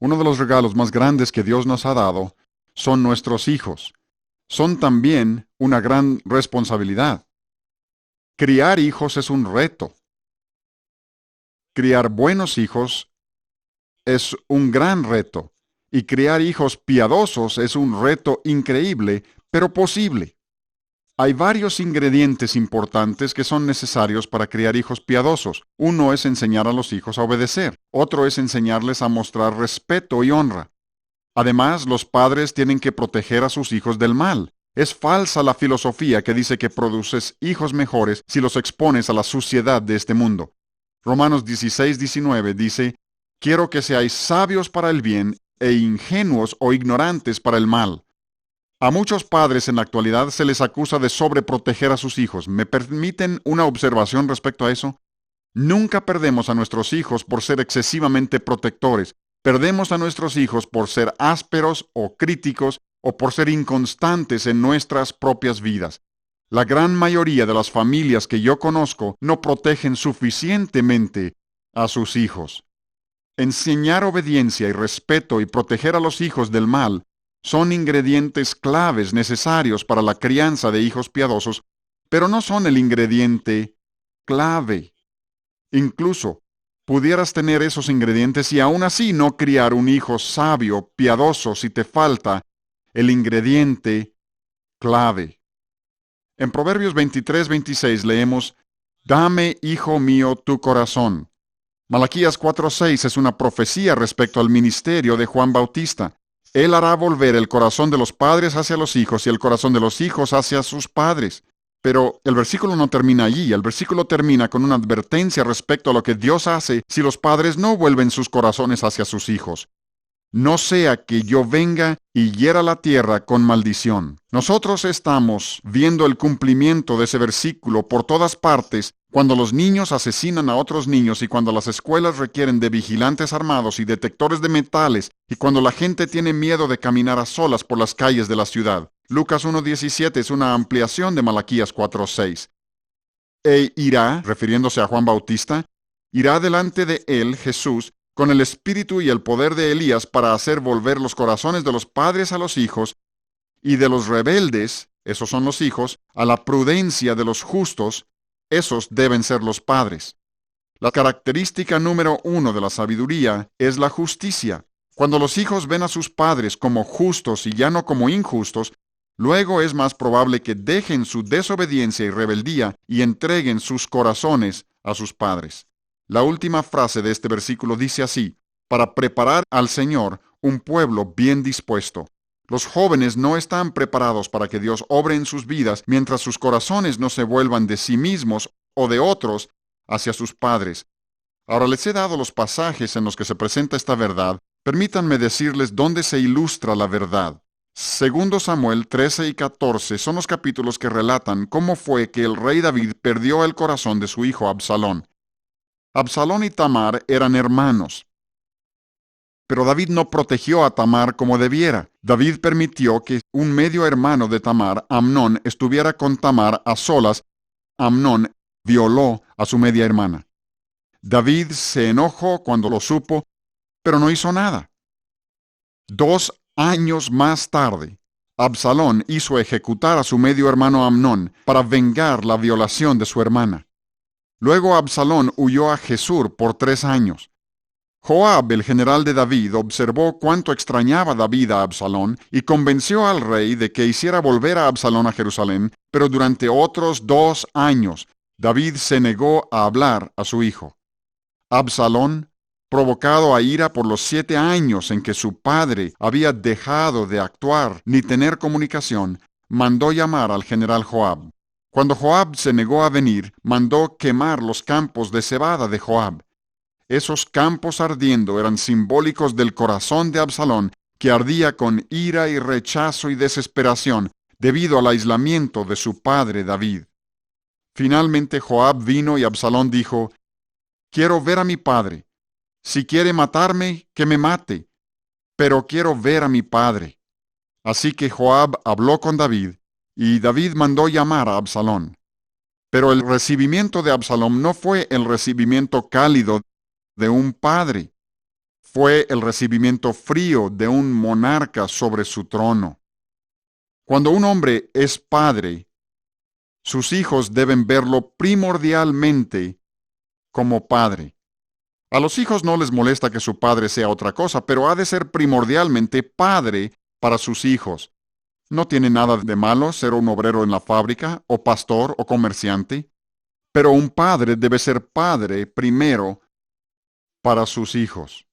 Uno de los regalos más grandes que Dios nos ha dado son nuestros hijos. Son también una gran responsabilidad. Criar hijos es un reto. Criar buenos hijos es un gran reto. Y criar hijos piadosos es un reto increíble, pero posible. Hay varios ingredientes importantes que son necesarios para criar hijos piadosos. Uno es enseñar a los hijos a obedecer. Otro es enseñarles a mostrar respeto y honra. Además, los padres tienen que proteger a sus hijos del mal. Es falsa la filosofía que dice que produces hijos mejores si los expones a la suciedad de este mundo. Romanos 16:19 dice, «Quiero que seáis sabios para el bien e ingenuos o ignorantes para el mal». A muchos padres en la actualidad se les acusa de sobreproteger a sus hijos. ¿Me permiten una observación respecto a eso? Nunca perdemos a nuestros hijos por ser excesivamente protectores. Perdemos a nuestros hijos por ser ásperos o críticos o por ser inconstantes en nuestras propias vidas. La gran mayoría de las familias que yo conozco no protegen suficientemente a sus hijos. Enseñar obediencia y respeto y proteger a los hijos del mal son ingredientes claves necesarios para la crianza de hijos piadosos, pero no son el ingrediente clave. Incluso, pudieras tener esos ingredientes y aún así no criar un hijo sabio, piadoso, si te falta el ingrediente clave. En Proverbios 23:26 leemos, «Dame, hijo mío, tu corazón». Malaquías 4:6 es una profecía respecto al ministerio de Juan Bautista. Él hará volver el corazón de los padres hacia los hijos y el corazón de los hijos hacia sus padres. Pero el versículo no termina allí. El versículo termina con una advertencia respecto a lo que Dios hace si los padres no vuelven sus corazones hacia sus hijos. No sea que yo venga y hiera la tierra con maldición. Nosotros estamos viendo el cumplimiento de ese versículo por todas partes cuando los niños asesinan a otros niños y cuando las escuelas requieren de vigilantes armados y detectores de metales y cuando la gente tiene miedo de caminar a solas por las calles de la ciudad. Lucas 1:17 es una ampliación de Malaquías 4:6. E irá, refiriéndose a Juan Bautista, irá delante de él, Jesús, con el espíritu y el poder de Elías para hacer volver los corazones de los padres a los hijos y de los rebeldes, esos son los hijos, a la prudencia de los justos, esos deben ser los padres. La característica número 1 de la sabiduría es la justicia. Cuando los hijos ven a sus padres como justos y ya no como injustos, luego es más probable que dejen su desobediencia y rebeldía y entreguen sus corazones a sus padres. La última frase de este versículo dice así, para preparar al Señor un pueblo bien dispuesto. Los jóvenes no están preparados para que Dios obre en sus vidas mientras sus corazones no se vuelvan de sí mismos o de otros hacia sus padres. Ahora les he dado los pasajes en los que se presenta esta verdad. Permítanme decirles dónde se ilustra la verdad. Segundo Samuel 13 y 14 son los capítulos que relatan cómo fue que el rey David perdió el corazón de su hijo Absalón. Absalón y Tamar eran hermanos. Pero David no protegió a Tamar como debiera. David permitió que un medio hermano de Tamar, Amnón, estuviera con Tamar a solas. Amnón violó a su media hermana. David se enojó cuando lo supo, pero no hizo nada. 2 años más tarde, Absalón hizo ejecutar a su medio hermano Amnón para vengar la violación de su hermana. Luego Absalón huyó a Gesur por 3 años. Joab, el general de David, observó cuánto extrañaba David a Absalón y convenció al rey de que hiciera volver a Absalón a Jerusalén, pero durante otros 2 años, David se negó a hablar a su hijo. Absalón, provocado a ira por los 7 años en que su padre había dejado de actuar ni tener comunicación, mandó llamar al general Joab. Cuando Joab se negó a venir, mandó quemar los campos de cebada de Joab. Esos campos ardiendo eran simbólicos del corazón de Absalón, que ardía con ira y rechazo y desesperación debido al aislamiento de su padre David. Finalmente Joab vino y Absalón dijo, «Quiero ver a mi padre. Si quiere matarme, que me mate, pero quiero ver a mi padre». Así que Joab habló con David, y David mandó llamar a Absalón. Pero el recibimiento de Absalón no fue el recibimiento cálido de un padre. Fue el recibimiento frío de un monarca sobre su trono. Cuando un hombre es padre, sus hijos deben verlo primordialmente como padre. A los hijos no les molesta que su padre sea otra cosa, pero ha de ser primordialmente padre para sus hijos. No tiene nada de malo ser un obrero en la fábrica, o pastor, o comerciante, pero un padre debe ser padre primero para sus hijos.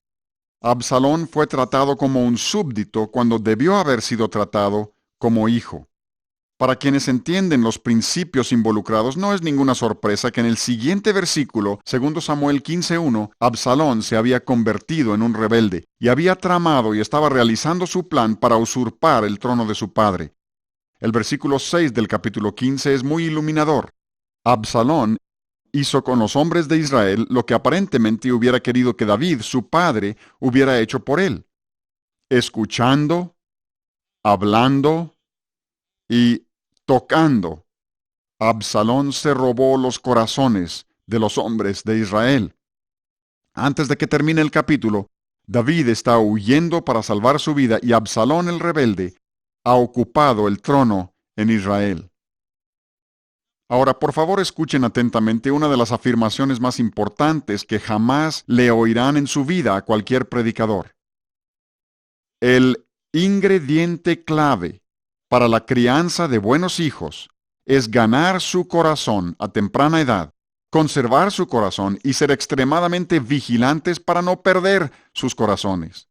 Absalón fue tratado como un súbdito cuando debió haber sido tratado como hijo. Para quienes entienden los principios involucrados, no es ninguna sorpresa que en el siguiente versículo, 2 Samuel 15:1, Absalón se había convertido en un rebelde y había tramado y estaba realizando su plan para usurpar el trono de su padre. El versículo 6 del capítulo 15 es muy iluminador. Absalón hizo con los hombres de Israel lo que aparentemente hubiera querido que David, su padre, hubiera hecho por él. Escuchando, hablando y tocando, Absalón se robó los corazones de los hombres de Israel. Antes de que termine el capítulo, David está huyendo para salvar su vida y Absalón el rebelde ha ocupado el trono en Israel. Ahora, por favor, escuchen atentamente una de las afirmaciones más importantes que jamás le oirán en su vida a cualquier predicador. El ingrediente clave para la crianza de buenos hijos es ganar su corazón a temprana edad, conservar su corazón y ser extremadamente vigilantes para no perder sus corazones.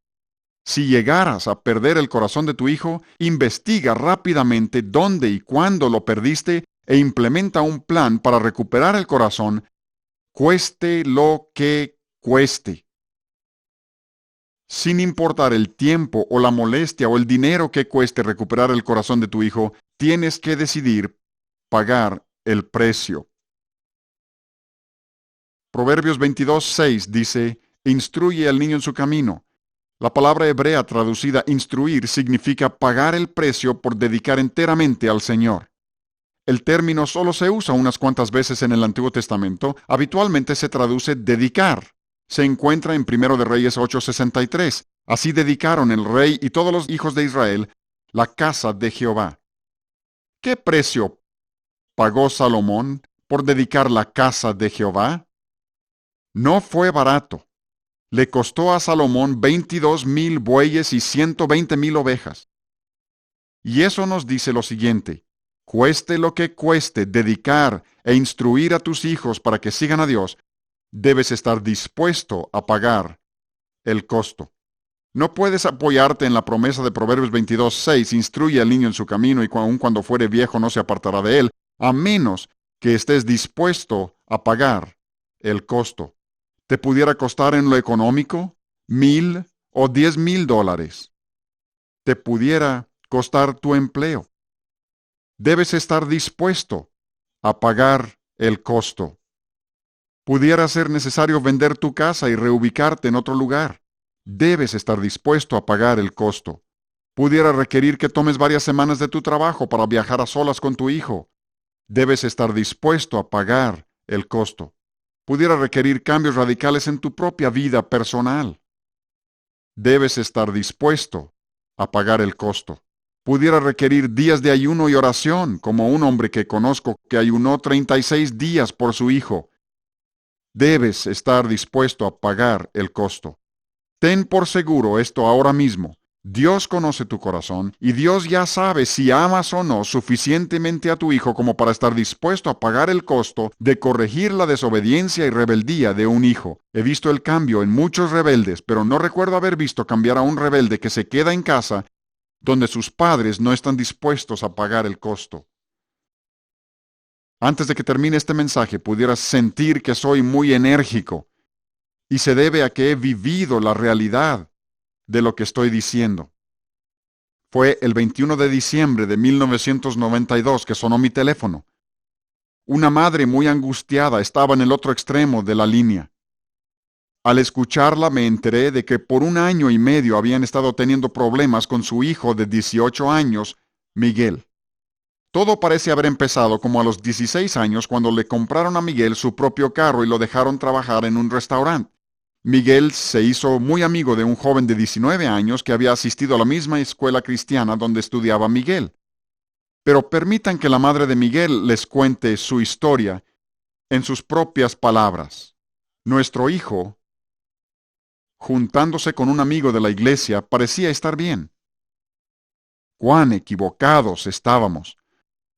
Si llegaras a perder el corazón de tu hijo, investiga rápidamente dónde y cuándo lo perdiste e implementa un plan para recuperar el corazón, cueste lo que cueste. Sin importar el tiempo o la molestia o el dinero que cueste recuperar el corazón de tu hijo, tienes que decidir pagar el precio. Proverbios 22:6 dice, instruye al niño en su camino. La palabra hebrea traducida instruir significa pagar el precio por dedicar enteramente al Señor. El término solo se usa unas cuantas veces en el Antiguo Testamento, habitualmente se traduce dedicar. Se encuentra en 1 de Reyes 8:63. Así dedicaron el rey y todos los hijos de Israel la casa de Jehová. ¿Qué precio pagó Salomón por dedicar la casa de Jehová? No fue barato. Le costó a Salomón 22,000 bueyes y 120,000 ovejas. Y eso nos dice lo siguiente: cueste lo que cueste dedicar e instruir a tus hijos para que sigan a Dios, debes estar dispuesto a pagar el costo. No puedes apoyarte en la promesa de Proverbios 22:6, instruye al niño en su camino y aun cuando fuere viejo no se apartará de él, a menos que estés dispuesto a pagar el costo. ¿Te pudiera costar en lo económico $1,000 o $10,000? Te pudiera costar tu empleo. Debes estar dispuesto a pagar el costo. Pudiera ser necesario vender tu casa y reubicarte en otro lugar. Debes estar dispuesto a pagar el costo. Pudiera requerir que tomes varias semanas de tu trabajo para viajar a solas con tu hijo. Debes estar dispuesto a pagar el costo. Pudiera requerir cambios radicales en tu propia vida personal. Debes estar dispuesto a pagar el costo. Pudiera requerir días de ayuno y oración, como un hombre que conozco que ayunó 36 días por su hijo. Debes estar dispuesto a pagar el costo. Ten por seguro esto ahora mismo. Dios conoce tu corazón y Dios ya sabe si amas o no suficientemente a tu hijo como para estar dispuesto a pagar el costo de corregir la desobediencia y rebeldía de un hijo. He visto el cambio en muchos rebeldes, pero no recuerdo haber visto cambiar a un rebelde que se queda en casa donde sus padres no están dispuestos a pagar el costo. Antes de que termine este mensaje, pudieras sentir que soy muy enérgico, y se debe a que he vivido la realidad de lo que estoy diciendo. Fue el 21 de diciembre de 1992 que sonó mi teléfono. Una madre muy angustiada estaba en el otro extremo de la línea. Al escucharla me enteré de que por 1 año y medio habían estado teniendo problemas con su hijo de 18 años, Miguel. Todo parece haber empezado como a los 16 años cuando le compraron a Miguel su propio carro y lo dejaron trabajar en un restaurante. Miguel se hizo muy amigo de un joven de 19 años que había asistido a la misma escuela cristiana donde estudiaba Miguel. Pero permitan que la madre de Miguel les cuente su historia en sus propias palabras. Nuestro hijo, juntándose con un amigo de la iglesia, parecía estar bien. ¡Cuán equivocados estábamos!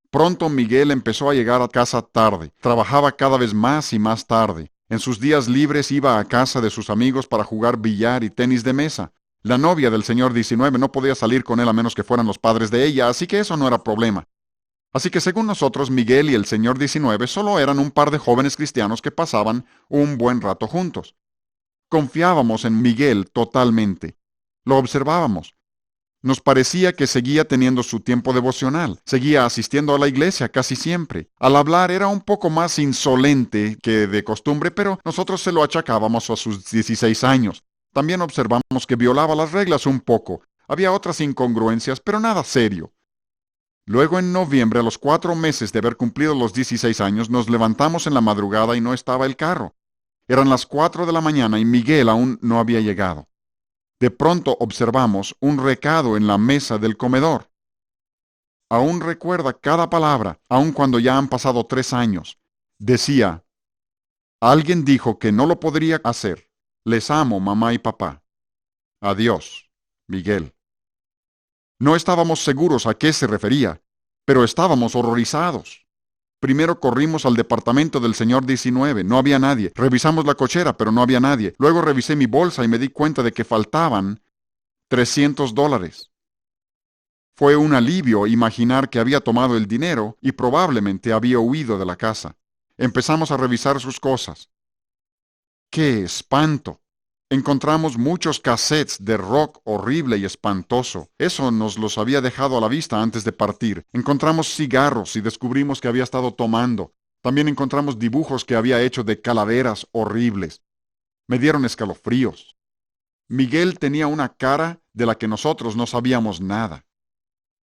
Pronto Miguel empezó a llegar a casa tarde. Trabajaba cada vez más y más tarde. En sus días libres iba a casa de sus amigos para jugar billar y tenis de mesa. La novia del señor 19 no podía salir con él a menos que fueran los padres de ella, así que eso no era problema. Así que según nosotros, Miguel y el señor 19 solo eran un par de jóvenes cristianos que pasaban un buen rato juntos. Confiábamos en Miguel totalmente. Lo observábamos. Nos parecía que seguía teniendo su tiempo devocional, seguía asistiendo a la iglesia casi siempre. Al hablar era un poco más insolente que de costumbre, pero nosotros se lo achacábamos a sus 16 años. También observamos que violaba las reglas un poco. Había otras incongruencias, pero nada serio. Luego en noviembre, a los 4 meses de haber cumplido los 16 años, nos levantamos en la madrugada y no estaba el carro. Eran las 4 de la mañana y Miguel aún no había llegado. De pronto observamos un recado en la mesa del comedor. Aún recuerda cada palabra, aun cuando ya han pasado 3 años. Decía, alguien dijo que no lo podría hacer. Les amo, mamá y papá. Adiós, Miguel. No estábamos seguros a qué se refería, pero estábamos horrorizados. Primero corrimos al departamento del señor 19, no había nadie. Revisamos la cochera, pero no había nadie. Luego revisé mi bolsa y me di cuenta de que faltaban $300. Fue un alivio imaginar que había tomado el dinero y probablemente había huido de la casa. Empezamos a revisar sus cosas. ¡Qué espanto! Encontramos muchos cassettes de rock horrible y espantoso. Eso nos los había dejado a la vista antes de partir. Encontramos cigarros y descubrimos que había estado tomando. También encontramos dibujos que había hecho de calaveras horribles. Me dieron escalofríos. Miguel tenía una cara de la que nosotros no sabíamos nada.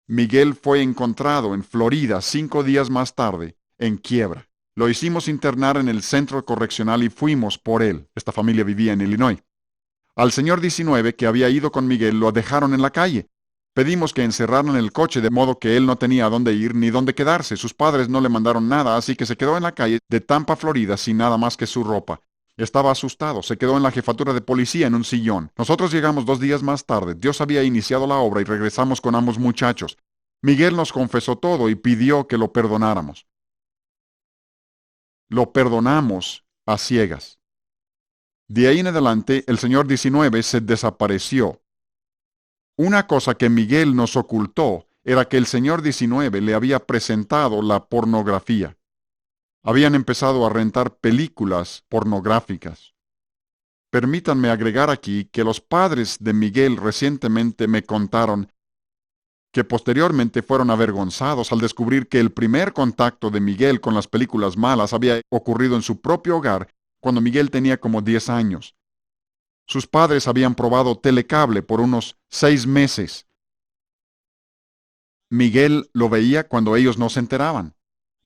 Miguel fue encontrado en Florida 5 días más tarde, en quiebra. Lo hicimos internar en el centro correccional y fuimos por él. Esta familia vivía en Illinois. Al señor 19, que había ido con Miguel, lo dejaron en la calle. Pedimos que encerraran el coche de modo que él no tenía a dónde ir ni dónde quedarse. Sus padres no le mandaron nada, así que se quedó en la calle de Tampa, Florida, sin nada más que su ropa. Estaba asustado, se quedó en la jefatura de policía en un sillón. Nosotros llegamos 2 días más tarde. Dios había iniciado la obra y regresamos con ambos muchachos. Miguel nos confesó todo y pidió que lo perdonáramos. Lo perdonamos a ciegas. De ahí en adelante, el señor 19 se desapareció. Una cosa que Miguel nos ocultó era que el señor 19 le había presentado la pornografía. Habían empezado a rentar películas pornográficas. Permítanme agregar aquí que los padres de Miguel recientemente me contaron que posteriormente fueron avergonzados al descubrir que el primer contacto de Miguel con las películas malas había ocurrido en su propio hogar cuando Miguel tenía como 10 años. Sus padres habían probado telecable por unos 6 meses. Miguel lo veía cuando ellos no se enteraban.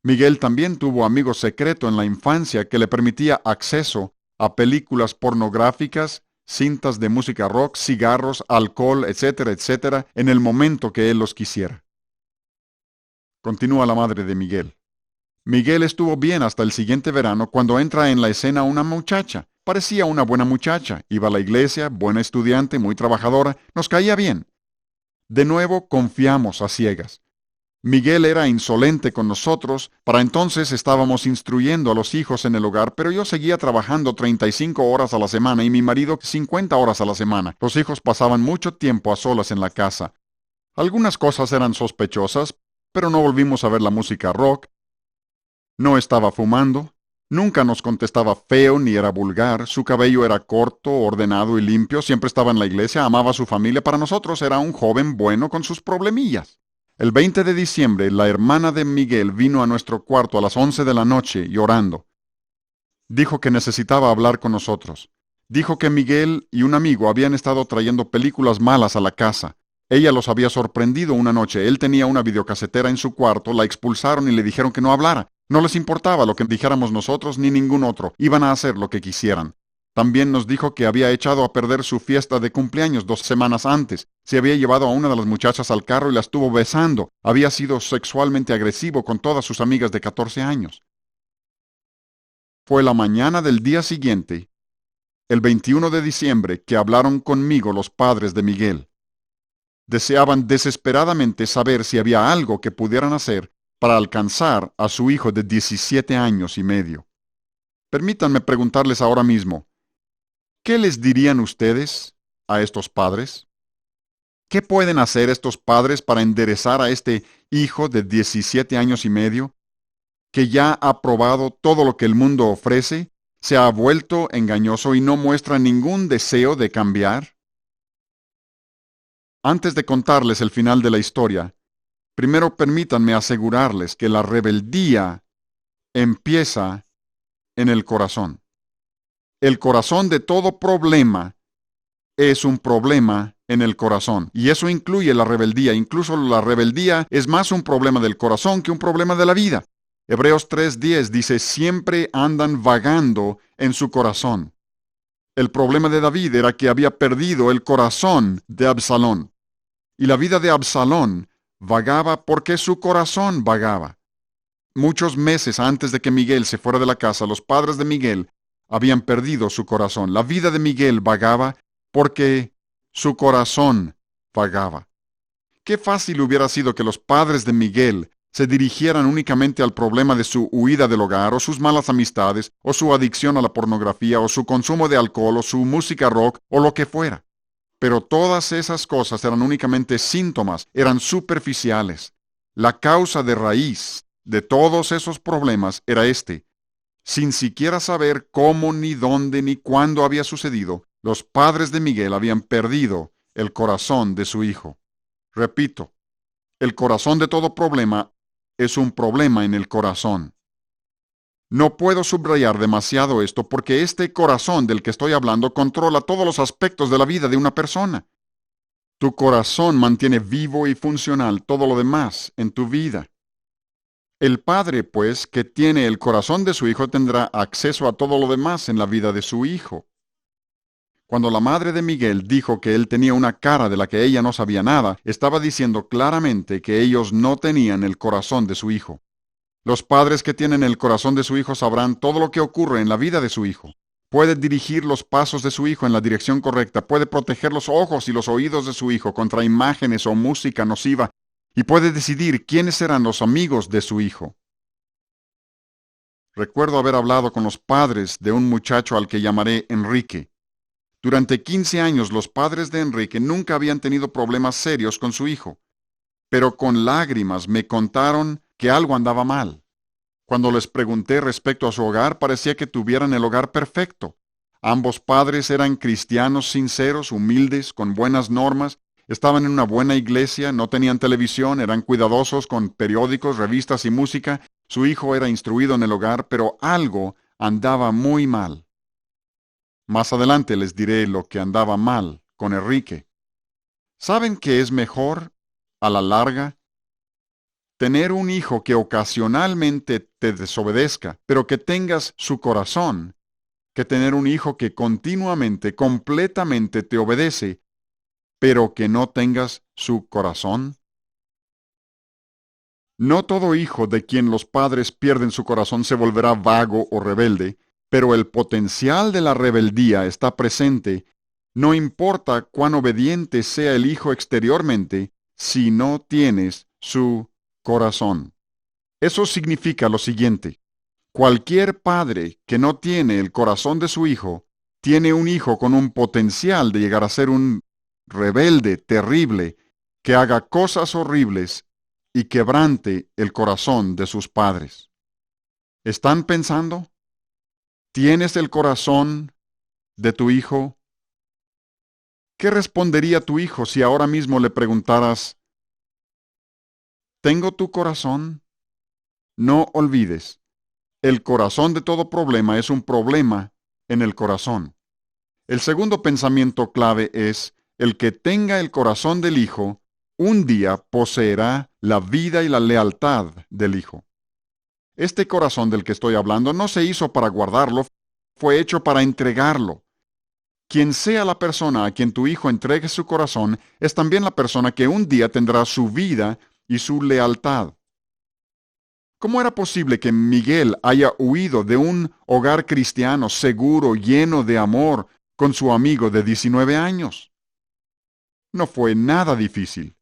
Miguel también tuvo amigo secreto en la infancia que le permitía acceso a películas pornográficas, cintas de música rock, cigarros, alcohol, etcétera, etcétera, en el momento que él los quisiera. Continúa la madre de Miguel. Miguel estuvo bien hasta el siguiente verano cuando entra en la escena una muchacha. Parecía una buena muchacha, iba a la iglesia, buena estudiante, muy trabajadora, nos caía bien. De nuevo confiamos a ciegas. Miguel era insolente con nosotros, para entonces estábamos instruyendo a los hijos en el hogar, pero yo seguía trabajando 35 horas a la semana y mi marido 50 horas a la semana. Los hijos pasaban mucho tiempo a solas en la casa. Algunas cosas eran sospechosas, pero no volvimos a ver la música rock. No estaba fumando, nunca nos contestaba feo ni era vulgar, su cabello era corto, ordenado y limpio, siempre estaba en la iglesia, amaba a su familia, para nosotros era un joven bueno con sus problemillas. El 20 de diciembre, la hermana de Miguel vino a nuestro cuarto a las 11 de la noche llorando. Dijo que necesitaba hablar con nosotros. Dijo que Miguel y un amigo habían estado trayendo películas malas a la casa. Ella los había sorprendido una noche. Él tenía una videocasetera en su cuarto, la expulsaron y le dijeron que no hablara. No les importaba lo que dijéramos nosotros ni ningún otro. Iban a hacer lo que quisieran. También nos dijo que había echado a perder su fiesta de cumpleaños 2 semanas antes. Se había llevado a una de las muchachas al carro y la estuvo besando. Había sido sexualmente agresivo con todas sus amigas de 14 años. Fue la mañana del día siguiente, el 21 de diciembre, que hablaron conmigo los padres de Miguel. Deseaban desesperadamente saber si había algo que pudieran hacer para alcanzar a su hijo de 17 años y medio. Permítanme preguntarles ahora mismo, ¿qué les dirían ustedes a estos padres? ¿Qué pueden hacer estos padres para enderezar a este hijo de 17 años y medio, que ya ha probado todo lo que el mundo ofrece, se ha vuelto engañoso y no muestra ningún deseo de cambiar? Antes de contarles el final de la historia, primero permítanme asegurarles que la rebeldía empieza en el corazón. El corazón de todo problema es un problema en el corazón. Y eso incluye la rebeldía. Incluso la rebeldía es más un problema del corazón que un problema de la vida. Hebreos 3:10 dice, siempre andan vagando en su corazón. El problema de David era que había perdido el corazón de Absalón. Y la vida de Absalón vagaba porque su corazón vagaba. Muchos meses antes de que Miguel se fuera de la casa, los padres de Miguel habían perdido su corazón. La vida de Miguel vagaba porque su corazón vagaba. Qué fácil hubiera sido que los padres de Miguel se dirigieran únicamente al problema de su huida del hogar, o sus malas amistades, o su adicción a la pornografía, o su consumo de alcohol, o su música rock, o lo que fuera. Pero todas esas cosas eran únicamente síntomas, eran superficiales. La causa de raíz de todos esos problemas era este. Sin siquiera saber cómo, ni dónde, ni cuándo había sucedido, los padres de Miguel habían perdido el corazón de su hijo. Repito, el corazón de todo problema es un problema en el corazón. No puedo subrayar demasiado esto porque este corazón del que estoy hablando controla todos los aspectos de la vida de una persona. Tu corazón mantiene vivo y funcional todo lo demás en tu vida. El padre, pues, que tiene el corazón de su hijo tendrá acceso a todo lo demás en la vida de su hijo. Cuando la madre de Miguel dijo que él tenía una cara de la que ella no sabía nada, estaba diciendo claramente que ellos no tenían el corazón de su hijo. Los padres que tienen el corazón de su hijo sabrán todo lo que ocurre en la vida de su hijo. Puede dirigir los pasos de su hijo en la dirección correcta, puede proteger los ojos y los oídos de su hijo contra imágenes o música nociva, y puede decidir quiénes serán los amigos de su hijo. Recuerdo haber hablado con los padres de un muchacho al que llamaré Enrique. Durante 15 años los padres de Enrique nunca habían tenido problemas serios con su hijo, pero con lágrimas me contaron que algo andaba mal. Cuando les pregunté respecto a su hogar, parecía que tuvieran el hogar perfecto. Ambos padres eran cristianos sinceros, humildes, con buenas normas, estaban en una buena iglesia, no tenían televisión, eran cuidadosos con periódicos, revistas y música. Su hijo era instruido en el hogar, pero algo andaba muy mal. Más adelante les diré lo que andaba mal con Enrique. ¿Saben qué es mejor, a la larga? Tener un hijo que ocasionalmente te desobedezca, pero que tengas su corazón, que tener un hijo que continuamente, completamente te obedece, pero que no tengas su corazón. No todo hijo de quien los padres pierden su corazón se volverá vago o rebelde, pero el potencial de la rebeldía está presente, no importa cuán obediente sea el hijo exteriormente, si no tienes su corazón. Eso significa lo siguiente: cualquier padre que no tiene el corazón de su hijo, tiene un hijo con un potencial de llegar a ser un rebelde terrible, que haga cosas horribles y quebrante el corazón de sus padres. ¿Están pensando? ¿Tienes el corazón de tu hijo? ¿Qué respondería tu hijo si ahora mismo le preguntaras: ¿tengo tu corazón? No olvides, el corazón de todo problema es un problema en el corazón. El segundo pensamiento clave es: el que tenga el corazón del hijo, un día poseerá la vida y la lealtad del hijo. Este corazón del que estoy hablando no se hizo para guardarlo, fue hecho para entregarlo. Quien sea la persona a quien tu hijo entregue su corazón, es también la persona que un día tendrá su vida y su lealtad. ¿Cómo era posible que Miguel haya huido de un hogar cristiano seguro, lleno de amor, con su amigo de 19 años? No fue nada difícil.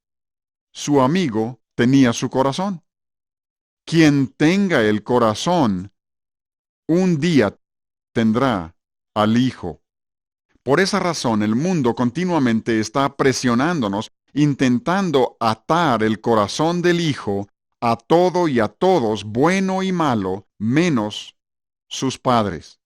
Su amigo tenía su corazón. Quien tenga el corazón, un día tendrá al Hijo. Por esa razón, el mundo continuamente está presionándonos, intentando atar el corazón del Hijo a todo y a todos, bueno y malo, menos sus padres.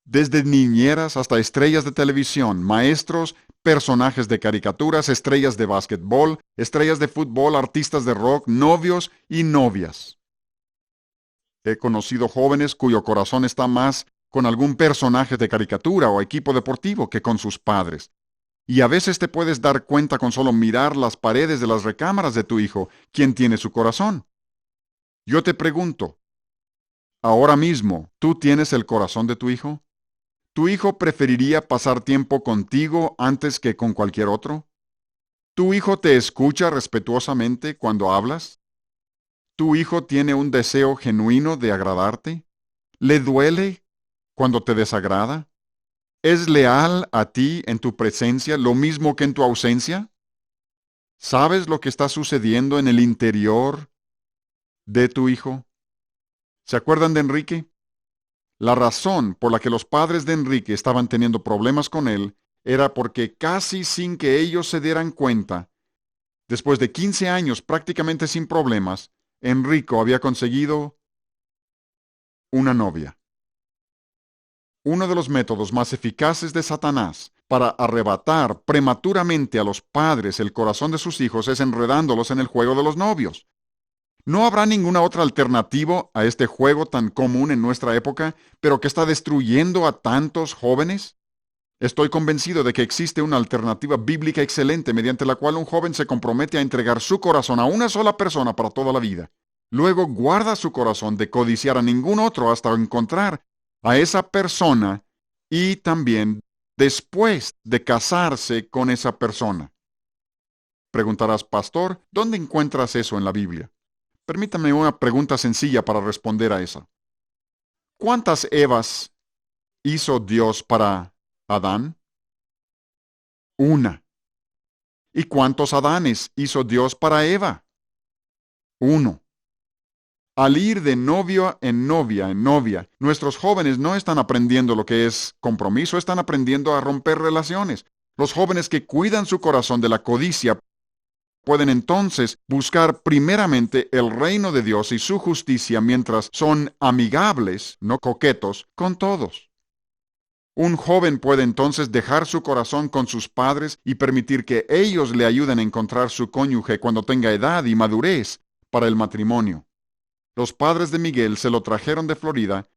Desde niñeras hasta estrellas de televisión, maestros, personajes de caricaturas, estrellas de básquetbol, estrellas de fútbol, artistas de rock, novios y novias. He conocido jóvenes cuyo corazón está más con algún personaje de caricatura o equipo deportivo que con sus padres. Y a veces te puedes dar cuenta con solo mirar las paredes de las recámaras de tu hijo, quién tiene su corazón. Yo te pregunto, ahora mismo, ¿tú tienes el corazón de tu hijo? ¿Tu hijo preferiría pasar tiempo contigo antes que con cualquier otro? ¿Tu hijo te escucha respetuosamente cuando hablas? ¿Tu hijo tiene un deseo genuino de agradarte? ¿Le duele cuando te desagrada? ¿Es leal a ti en tu presencia lo mismo que en tu ausencia? ¿Sabes lo que está sucediendo en el interior de tu hijo? ¿Se acuerdan de Enrique? La razón por la que los padres de Enrique estaban teniendo problemas con él era porque casi sin que ellos se dieran cuenta, después de 15 años prácticamente sin problemas, Enrico había conseguido una novia. Uno de los métodos más eficaces de Satanás para arrebatar prematuramente a los padres el corazón de sus hijos es enredándolos en el juego de los novios. ¿No habrá ninguna otra alternativa a este juego tan común en nuestra época, pero que está destruyendo a tantos jóvenes? Estoy convencido de que existe una alternativa bíblica excelente mediante la cual un joven se compromete a entregar su corazón a una sola persona para toda la vida. Luego guarda su corazón de codiciar a ningún otro hasta encontrar a esa persona y también después de casarse con esa persona. Preguntarás, pastor, ¿dónde encuentras eso en la Biblia? Permítame una pregunta sencilla para responder a esa. ¿Cuántas Evas hizo Dios para Adán? Una. ¿Y cuántos Adanes hizo Dios para Eva? Uno. Al ir de novio en novia, nuestros jóvenes no están aprendiendo lo que es compromiso, están aprendiendo a romper relaciones. Los jóvenes que cuidan su corazón de la codicia pueden entonces buscar primeramente el reino de Dios y su justicia mientras son amigables, no coquetos, con todos. Un joven puede entonces dejar su corazón con sus padres y permitir que ellos le ayuden a encontrar su cónyuge cuando tenga edad y madurez para el matrimonio. Los padres de Miguel se lo trajeron de Florida,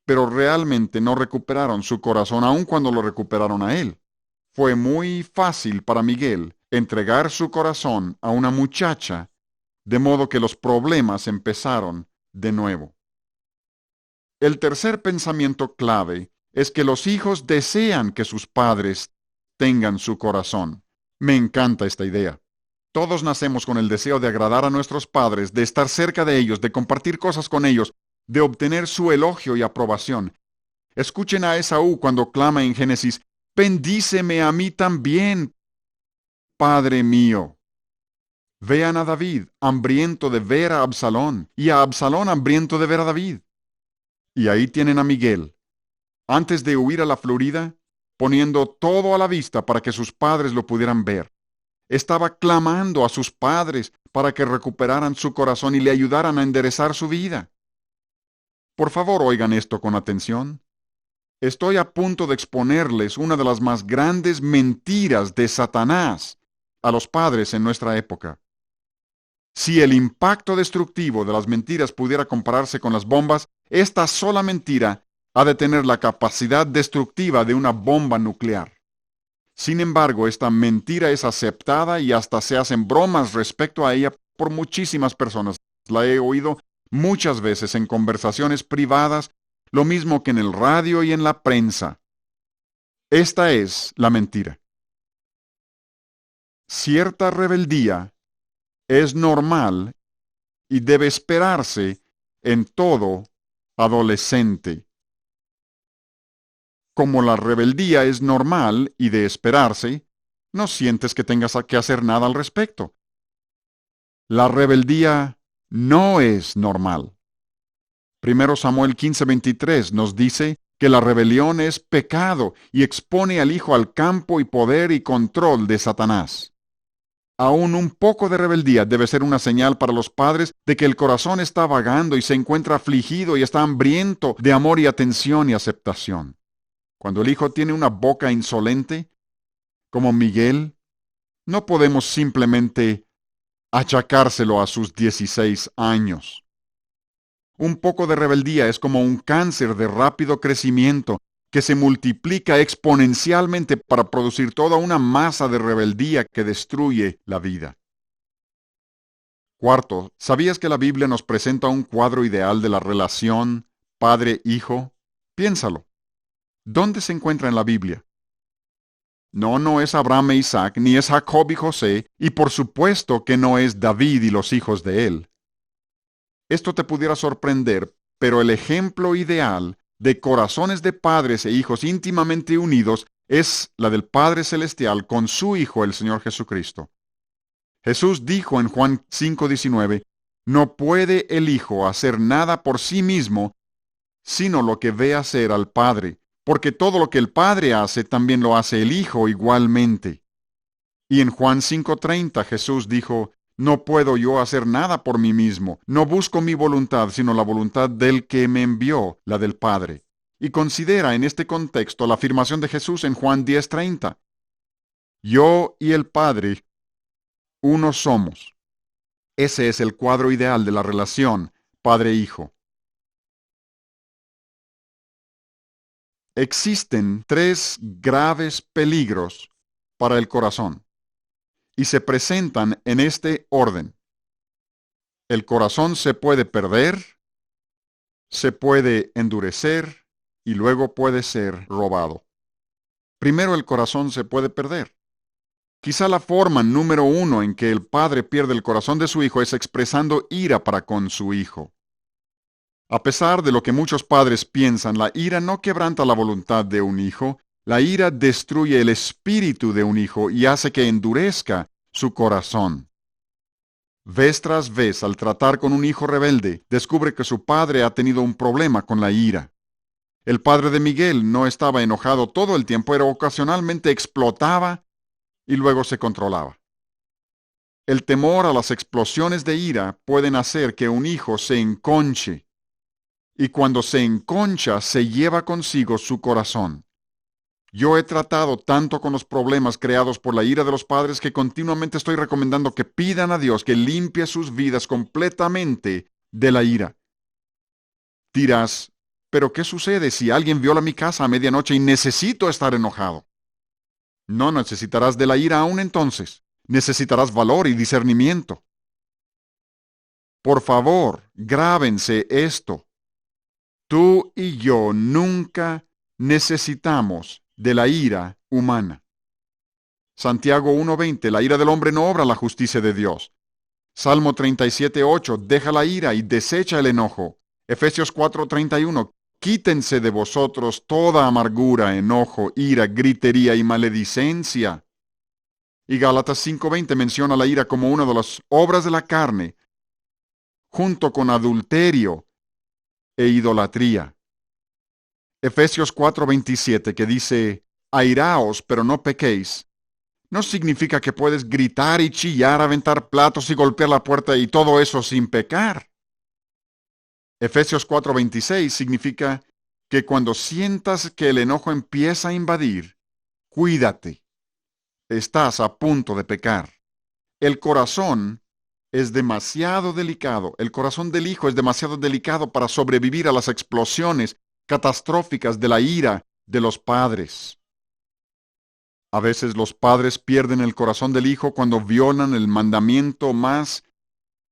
pero realmente no recuperaron su corazón aun cuando lo recuperaron a él. Fue muy fácil para Miguel entregar su corazón a una muchacha, de modo que los problemas empezaron de nuevo. El tercer pensamiento clave es que los hijos desean que sus padres tengan su corazón. Me encanta esta idea. Todos nacemos con el deseo de agradar a nuestros padres, de estar cerca de ellos, de compartir cosas con ellos, de obtener su elogio y aprobación. Escuchen a Esaú cuando clama en Génesis, «Bendíceme a mí también, Padre mío». Vean a David, hambriento de ver a Absalón, y a Absalón hambriento de ver a David. Y ahí tienen a Miguel, antes de huir a la Florida, poniendo todo a la vista para que sus padres lo pudieran ver. Estaba clamando a sus padres para que recuperaran su corazón y le ayudaran a enderezar su vida. Por favor, oigan esto con atención. Estoy a punto de exponerles una de las más grandes mentiras de Satanás a los padres en nuestra época. Si el impacto destructivo de las mentiras pudiera compararse con las bombas, esta sola mentira ha de tener la capacidad destructiva de una bomba nuclear. Sin embargo, esta mentira es aceptada y hasta se hacen bromas respecto a ella por muchísimas personas. La he oído muchas veces en conversaciones privadas, lo mismo que en el radio y en la prensa. Esta es la mentira. Cierta rebeldía es normal y debe esperarse en todo adolescente. Como la rebeldía es normal y de esperarse, no sientes que tengas que hacer nada al respecto. La rebeldía no es normal. Primero Samuel 15:23 nos dice que la rebelión es pecado y expone al hijo al campo y poder y control de Satanás. Aún un poco de rebeldía debe ser una señal para los padres de que el corazón está vagando y se encuentra afligido y está hambriento de amor y atención y aceptación. Cuando el hijo tiene una boca insolente, como Miguel, no podemos simplemente achacárselo a sus 16 años. Un poco de rebeldía es como un cáncer de rápido crecimiento que se multiplica exponencialmente para producir toda una masa de rebeldía que destruye la vida. Cuarto, ¿sabías que la Biblia nos presenta un cuadro ideal de la relación padre-hijo? Piénsalo. ¿Dónde se encuentra en la Biblia? No es Abraham e Isaac, ni es Jacob y José, y por supuesto que no es David y los hijos de él. Esto te pudiera sorprender, pero el ejemplo ideal de corazones de padres e hijos íntimamente unidos es la del Padre Celestial con su Hijo, el Señor Jesucristo. Jesús dijo en Juan 5:19, no puede el Hijo hacer nada por sí mismo, sino lo que ve hacer al Padre, porque todo lo que el Padre hace también lo hace el Hijo igualmente. Y en Juan 5:30 Jesús dijo, no puedo yo hacer nada por mí mismo, no busco mi voluntad, sino la voluntad del que me envió, la del Padre. Y considera en este contexto la afirmación de Jesús en Juan 10:30. Yo y el Padre, uno somos. Ese es el cuadro ideal de la relación padre-hijo. Existen tres graves peligros para el corazón y se presentan en este orden. El corazón se puede perder, se puede endurecer y luego puede ser robado. Primero, el corazón se puede perder. Quizá la forma número uno en que el padre pierde el corazón de su hijo es expresando ira para con su hijo. A pesar de lo que muchos padres piensan, la ira no quebranta la voluntad de un hijo, la ira destruye el espíritu de un hijo y hace que endurezca su corazón. Vez tras vez, al tratar con un hijo rebelde, descubre que su padre ha tenido un problema con la ira. El padre de Miguel no estaba enojado todo el tiempo, pero ocasionalmente explotaba y luego se controlaba. El temor a las explosiones de ira pueden hacer que un hijo se enconche, y cuando se enconcha se lleva consigo su corazón. Yo he tratado tanto con los problemas creados por la ira de los padres que continuamente estoy recomendando que pidan a Dios que limpie sus vidas completamente de la ira. Dirás, ¿pero qué sucede si alguien viola mi casa a medianoche y necesito estar enojado? No necesitarás de la ira aún entonces. Necesitarás valor y discernimiento. Por favor, grábense esto. Tú y yo nunca necesitamos de la ira humana. Santiago 1:20, la ira del hombre no obra la justicia de Dios. Salmo 37:8, deja la ira y desecha el enojo. Efesios 4:31, quítense de vosotros toda amargura, enojo, ira, gritería y maledicencia. Y Gálatas 5:20 menciona la ira como una de las obras de la carne, junto con adulterio e idolatría. Efesios 4:27, que dice, airaos, pero no pequéis, no significa que puedes gritar y chillar, aventar platos y golpear la puerta y todo eso sin pecar. Efesios 4:26 significa que cuando sientas que el enojo empieza a invadir, cuídate. Estás a punto de pecar. El corazón es demasiado delicado. El corazón del hijo es demasiado delicado para sobrevivir a las explosiones catastróficas de la ira de los padres. A veces los padres pierden el corazón del hijo cuando violan el mandamiento más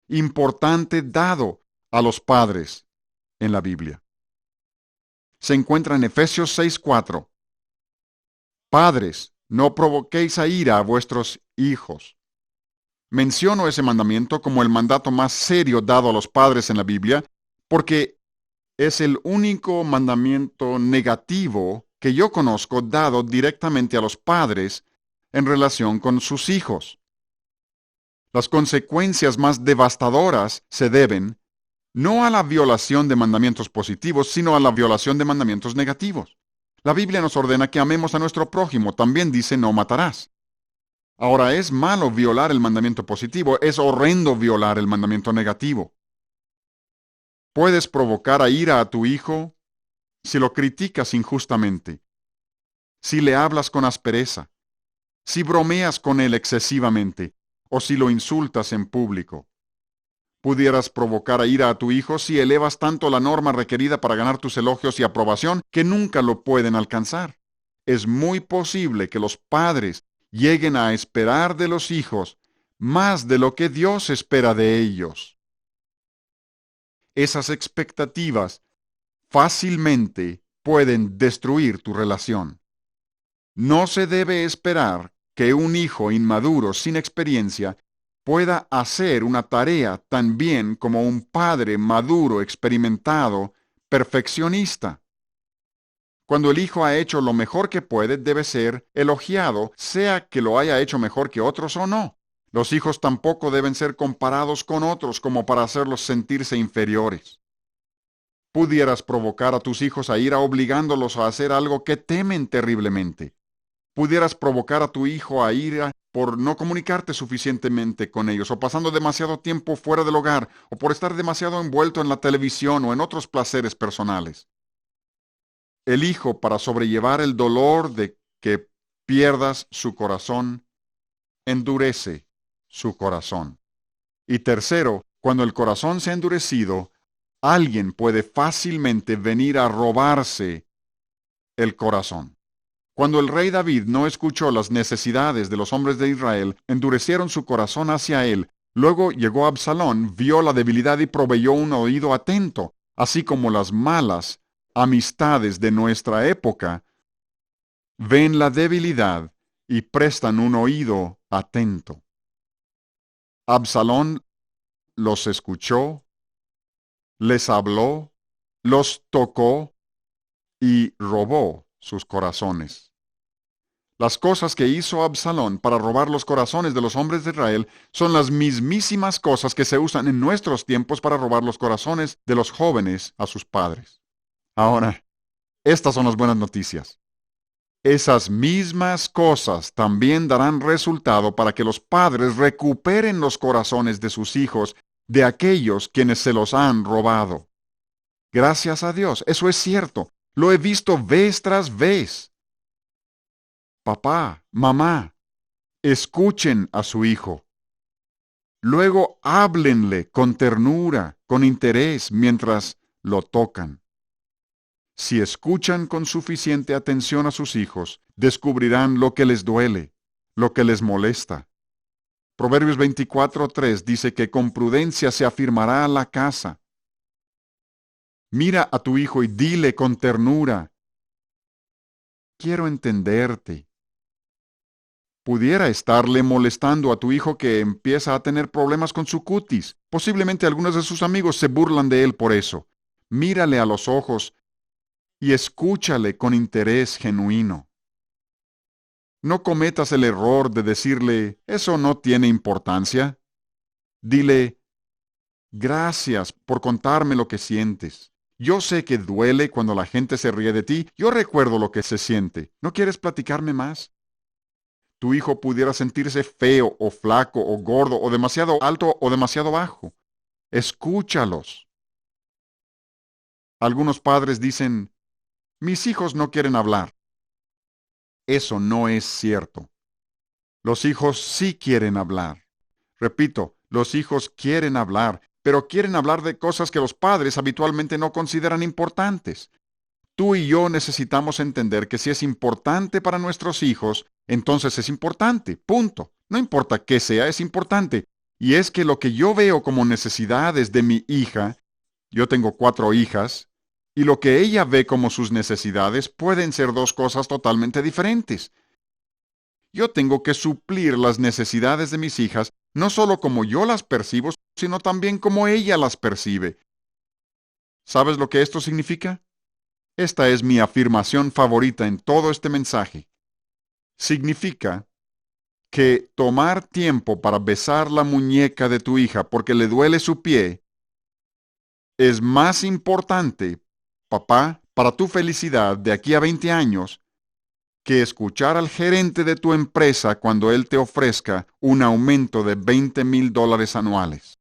importante dado a los padres en la Biblia. Se encuentra en Efesios 6:4. Padres, no provoquéis a ira a vuestros hijos. Menciono ese mandamiento como el mandato más serio dado a los padres en la Biblia, porque es el único mandamiento negativo que yo conozco dado directamente a los padres en relación con sus hijos. Las consecuencias más devastadoras se deben no a la violación de mandamientos positivos, sino a la violación de mandamientos negativos. La Biblia nos ordena que amemos a nuestro prójimo, también dice no matarás. Ahora, es malo violar el mandamiento positivo, es horrendo violar el mandamiento negativo. Puedes provocar a ira a tu hijo si lo criticas injustamente, si le hablas con aspereza, si bromeas con él excesivamente o si lo insultas en público. Pudieras provocar a ira a tu hijo si elevas tanto la norma requerida para ganar tus elogios y aprobación que nunca lo pueden alcanzar. Es muy posible que los padres lleguen a esperar de los hijos más de lo que Dios espera de ellos. Esas expectativas fácilmente pueden destruir tu relación. No se debe esperar que un hijo inmaduro sin experiencia pueda hacer una tarea tan bien como un padre maduro, experimentado, perfeccionista. Cuando el hijo ha hecho lo mejor que puede, debe ser elogiado, sea que lo haya hecho mejor que otros o no. Los hijos tampoco deben ser comparados con otros como para hacerlos sentirse inferiores. Pudieras provocar a tus hijos a ira obligándolos a hacer algo que temen terriblemente. Pudieras provocar a tu hijo a ira por no comunicarte suficientemente con ellos, o pasando demasiado tiempo fuera del hogar, o por estar demasiado envuelto en la televisión o en otros placeres personales. El hijo, para sobrellevar el dolor de que pierdas su corazón, endurece su corazón. Y tercero, cuando el corazón se ha endurecido, alguien puede fácilmente venir a robarse el corazón. Cuando el rey David no escuchó las necesidades de los hombres de Israel, endurecieron su corazón hacia él. Luego llegó Absalón, vio la debilidad y proveyó un oído atento, así como las malas amistades de nuestra época ven la debilidad y prestan un oído atento. Absalón los escuchó, les habló, los tocó y robó sus corazones. Las cosas que hizo Absalón para robar los corazones de los hombres de Israel son las mismísimas cosas que se usan en nuestros tiempos para robar los corazones de los jóvenes a sus padres. Ahora, estas son las buenas noticias. Esas mismas cosas también darán resultado para que los padres recuperen los corazones de sus hijos de aquellos quienes se los han robado. Gracias a Dios, eso es cierto. Lo he visto vez tras vez. Papá, mamá, escuchen a su hijo. Luego háblenle con ternura, con interés, mientras lo tocan. Si escuchan con suficiente atención a sus hijos, descubrirán lo que les duele, lo que les molesta. Proverbios 24:3 dice que con prudencia se afirmará la casa. Mira a tu hijo y dile con ternura: quiero entenderte. Pudiera estarle molestando a tu hijo que empieza a tener problemas con su cutis. Posiblemente algunos de sus amigos se burlan de él por eso. Mírale a los ojos y escúchale con interés genuino. No cometas el error de decirle: eso no tiene importancia. Dile: gracias por contarme lo que sientes. Yo sé que duele cuando la gente se ríe de ti. Yo recuerdo lo que se siente. ¿No quieres platicarme más? Tu hijo pudiera sentirse feo o flaco o gordo o demasiado alto o demasiado bajo. Escúchalos. Algunos padres dicen: mis hijos no quieren hablar. Eso no es cierto. Los hijos sí quieren hablar. Repito, los hijos quieren hablar, pero quieren hablar de cosas que los padres habitualmente no consideran importantes. Tú y yo necesitamos entender que si es importante para nuestros hijos, entonces es importante, punto. No importa qué sea, es importante. Y es que lo que yo veo como necesidades de mi hija, yo tengo 4 hijas, y lo que ella ve como sus necesidades pueden ser 2 cosas totalmente diferentes. Yo tengo que suplir las necesidades de mis hijas, no solo como yo las percibo, sino también como ella las percibe. ¿Sabes lo que esto significa? Esta es mi afirmación favorita en todo este mensaje. Significa que tomar tiempo para besar la muñeca de tu hija porque le duele su pie es más importante, papá, para tu felicidad de aquí a 20 años, que escuchar al gerente de tu empresa cuando él te ofrezca un aumento de $20,000 anuales.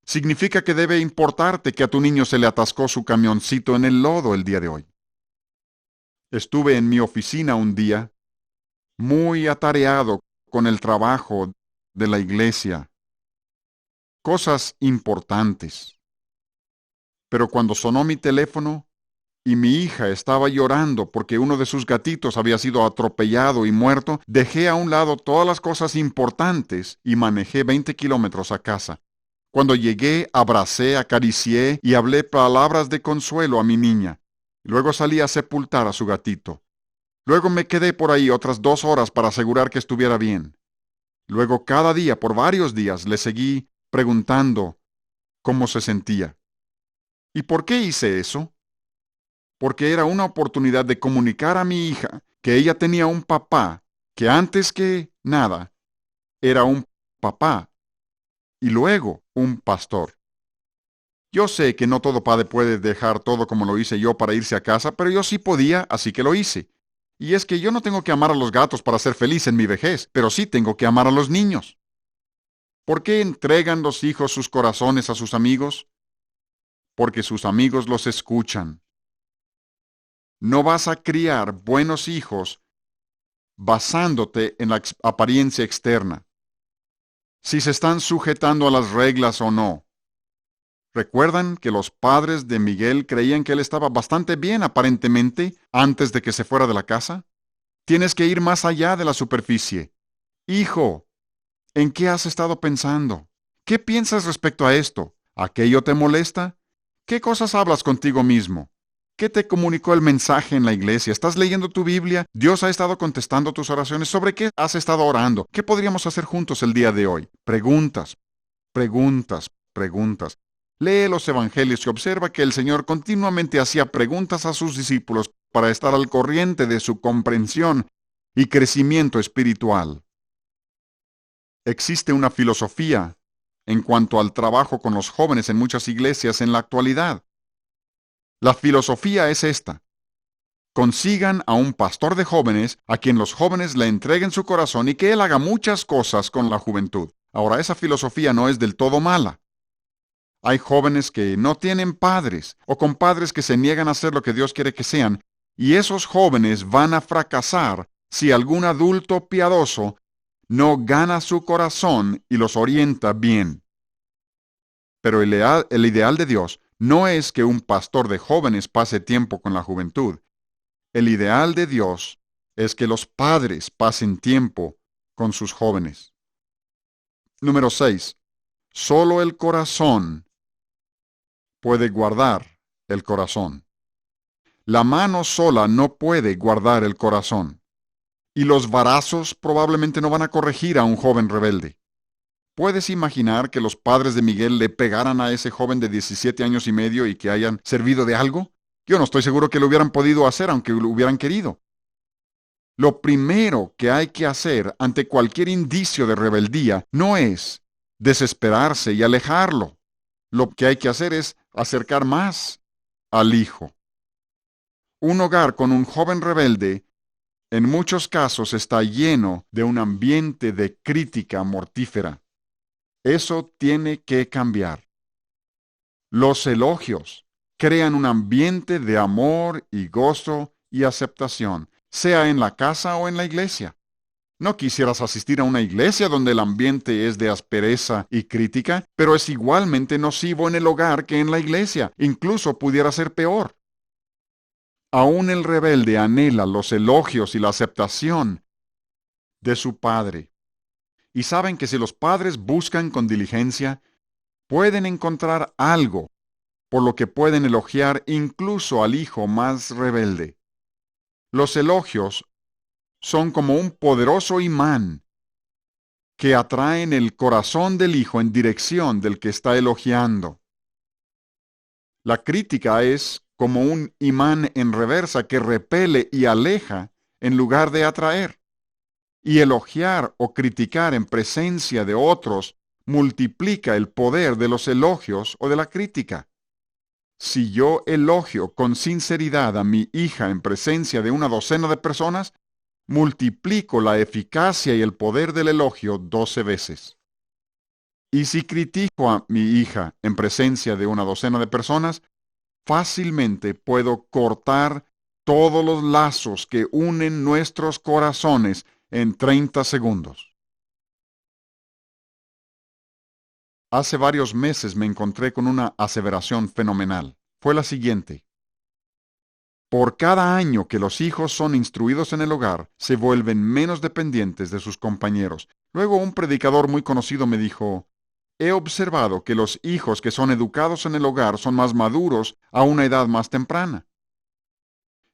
Significa que debe importarte que a tu niño se le atascó su camioncito en el lodo el día de hoy. Estuve en mi oficina un día, muy atareado con el trabajo de la iglesia, cosas importantes. Pero cuando sonó mi teléfono y mi hija estaba llorando porque uno de sus gatitos había sido atropellado y muerto, dejé a un lado todas las cosas importantes y manejé 20 kilómetros a casa. Cuando llegué, abracé, acaricié y hablé palabras de consuelo a mi niña. Luego salí a sepultar a su gatito. Luego me quedé por ahí otras 2 horas para asegurar que estuviera bien. Luego cada día, por varios días, le seguí preguntando cómo se sentía. ¿Y por qué hice eso? Porque era una oportunidad de comunicar a mi hija que ella tenía un papá que antes que nada era un papá y luego un pastor. Yo sé que no todo padre puede dejar todo como lo hice yo para irse a casa, pero yo sí podía, así que lo hice. Y es que yo no tengo que amar a los gatos para ser feliz en mi vejez, pero sí tengo que amar a los niños. ¿Por qué entregan los hijos sus corazones a sus amigos? Porque sus amigos los escuchan. No vas a criar buenos hijos basándote en la apariencia externa, si se están sujetando a las reglas o no. ¿Recuerdan que los padres de Miguel creían que él estaba bastante bien aparentemente antes de que se fuera de la casa? Tienes que ir más allá de la superficie. Hijo, ¿en qué has estado pensando? ¿Qué piensas respecto a esto? ¿Aquello te molesta? ¿Qué cosas hablas contigo mismo? ¿Qué te comunicó el mensaje en la iglesia? ¿Estás leyendo tu Biblia? ¿Dios ha estado contestando tus oraciones? ¿Sobre qué has estado orando? ¿Qué podríamos hacer juntos el día de hoy? Preguntas, preguntas, preguntas. Lee los evangelios y observa que el Señor continuamente hacía preguntas a sus discípulos para estar al corriente de su comprensión y crecimiento espiritual. Existe una filosofía en cuanto al trabajo con los jóvenes en muchas iglesias en la actualidad. La filosofía es esta: consigan a un pastor de jóvenes a quien los jóvenes le entreguen su corazón y que él haga muchas cosas con la juventud. Ahora, esa filosofía no es del todo mala. Hay jóvenes que no tienen padres o con padres que se niegan a hacer lo que Dios quiere que sean, y esos jóvenes van a fracasar si algún adulto piadoso no gana su corazón y los orienta bien. Pero el ideal de Dios no es que un pastor de jóvenes pase tiempo con la juventud. El ideal de Dios es que los padres pasen tiempo con sus jóvenes. Número 6. Solo el corazón puede guardar el corazón. La mano sola no puede guardar el corazón. Y los varazos probablemente no van a corregir a un joven rebelde. ¿Puedes imaginar que los padres de Miguel le pegaran a ese joven de 17 años y medio y que hayan servido de algo? Yo no estoy seguro que lo hubieran podido hacer aunque lo hubieran querido. Lo primero que hay que hacer ante cualquier indicio de rebeldía no es desesperarse y alejarlo. Lo que hay que hacer es acercar más al hijo. Un hogar con un joven rebelde en muchos casos está lleno de un ambiente de crítica mortífera. Eso tiene que cambiar. Los elogios crean un ambiente de amor y gozo y aceptación, sea en la casa o en la iglesia. No quisieras asistir a una iglesia donde el ambiente es de aspereza y crítica, pero es igualmente nocivo en el hogar que en la iglesia, incluso pudiera ser peor. Aún el rebelde anhela los elogios y la aceptación de su padre. Y saben que si los padres buscan con diligencia, pueden encontrar algo por lo que pueden elogiar incluso al hijo más rebelde. Los elogios son como un poderoso imán que atraen el corazón del hijo en dirección del que está elogiando. La crítica es como un imán en reversa que repele y aleja en lugar de atraer. Y elogiar o criticar en presencia de otros multiplica el poder de los elogios o de la crítica. Si yo elogio con sinceridad a mi hija en presencia de una docena de personas, multiplico la eficacia y el poder del elogio 12 veces. Y si critico a mi hija en presencia de una docena de personas, fácilmente puedo cortar todos los lazos que unen nuestros corazones en 30 segundos. Hace varios meses me encontré con una aseveración fenomenal. Fue la siguiente: por cada año que los hijos son instruidos en el hogar, se vuelven menos dependientes de sus compañeros. Luego un predicador muy conocido me dijo: he observado que los hijos que son educados en el hogar son más maduros a una edad más temprana.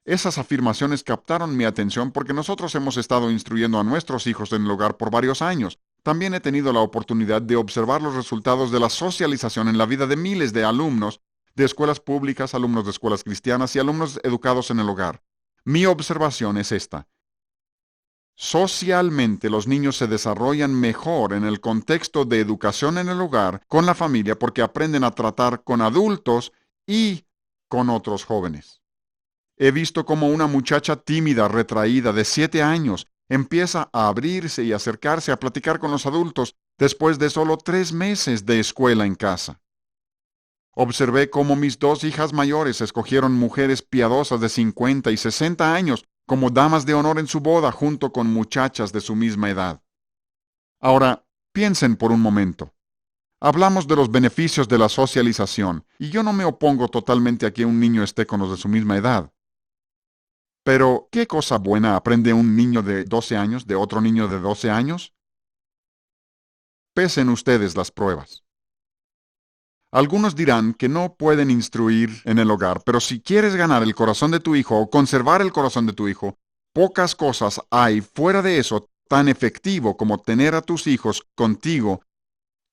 Esas afirmaciones captaron mi atención porque nosotros hemos estado instruyendo a nuestros hijos en el hogar por varios años. También he tenido la oportunidad de observar los resultados de la socialización en la vida de miles de alumnos de escuelas públicas, alumnos de escuelas cristianas y alumnos educados en el hogar. Mi observación es esta: socialmente los niños se desarrollan mejor en el contexto de educación en el hogar, con la familia, porque aprenden a tratar con adultos y con otros jóvenes. He visto cómo una muchacha tímida, retraída, de 7 años, empieza a abrirse y acercarse a platicar con los adultos después de solo 3 meses de escuela en casa. Observé cómo mis 2 hijas mayores escogieron mujeres piadosas de 50 y 60 años como damas de honor en su boda junto con muchachas de su misma edad. Ahora, piensen por un momento. Hablamos de los beneficios de la socialización, y yo no me opongo totalmente a que un niño esté con los de su misma edad. Pero, ¿qué cosa buena aprende un niño de 12 años de otro niño de 12 años? Pesen ustedes las pruebas. Algunos dirán que no pueden instruir en el hogar, pero si quieres ganar el corazón de tu hijo o conservar el corazón de tu hijo, pocas cosas hay fuera de eso tan efectivo como tener a tus hijos contigo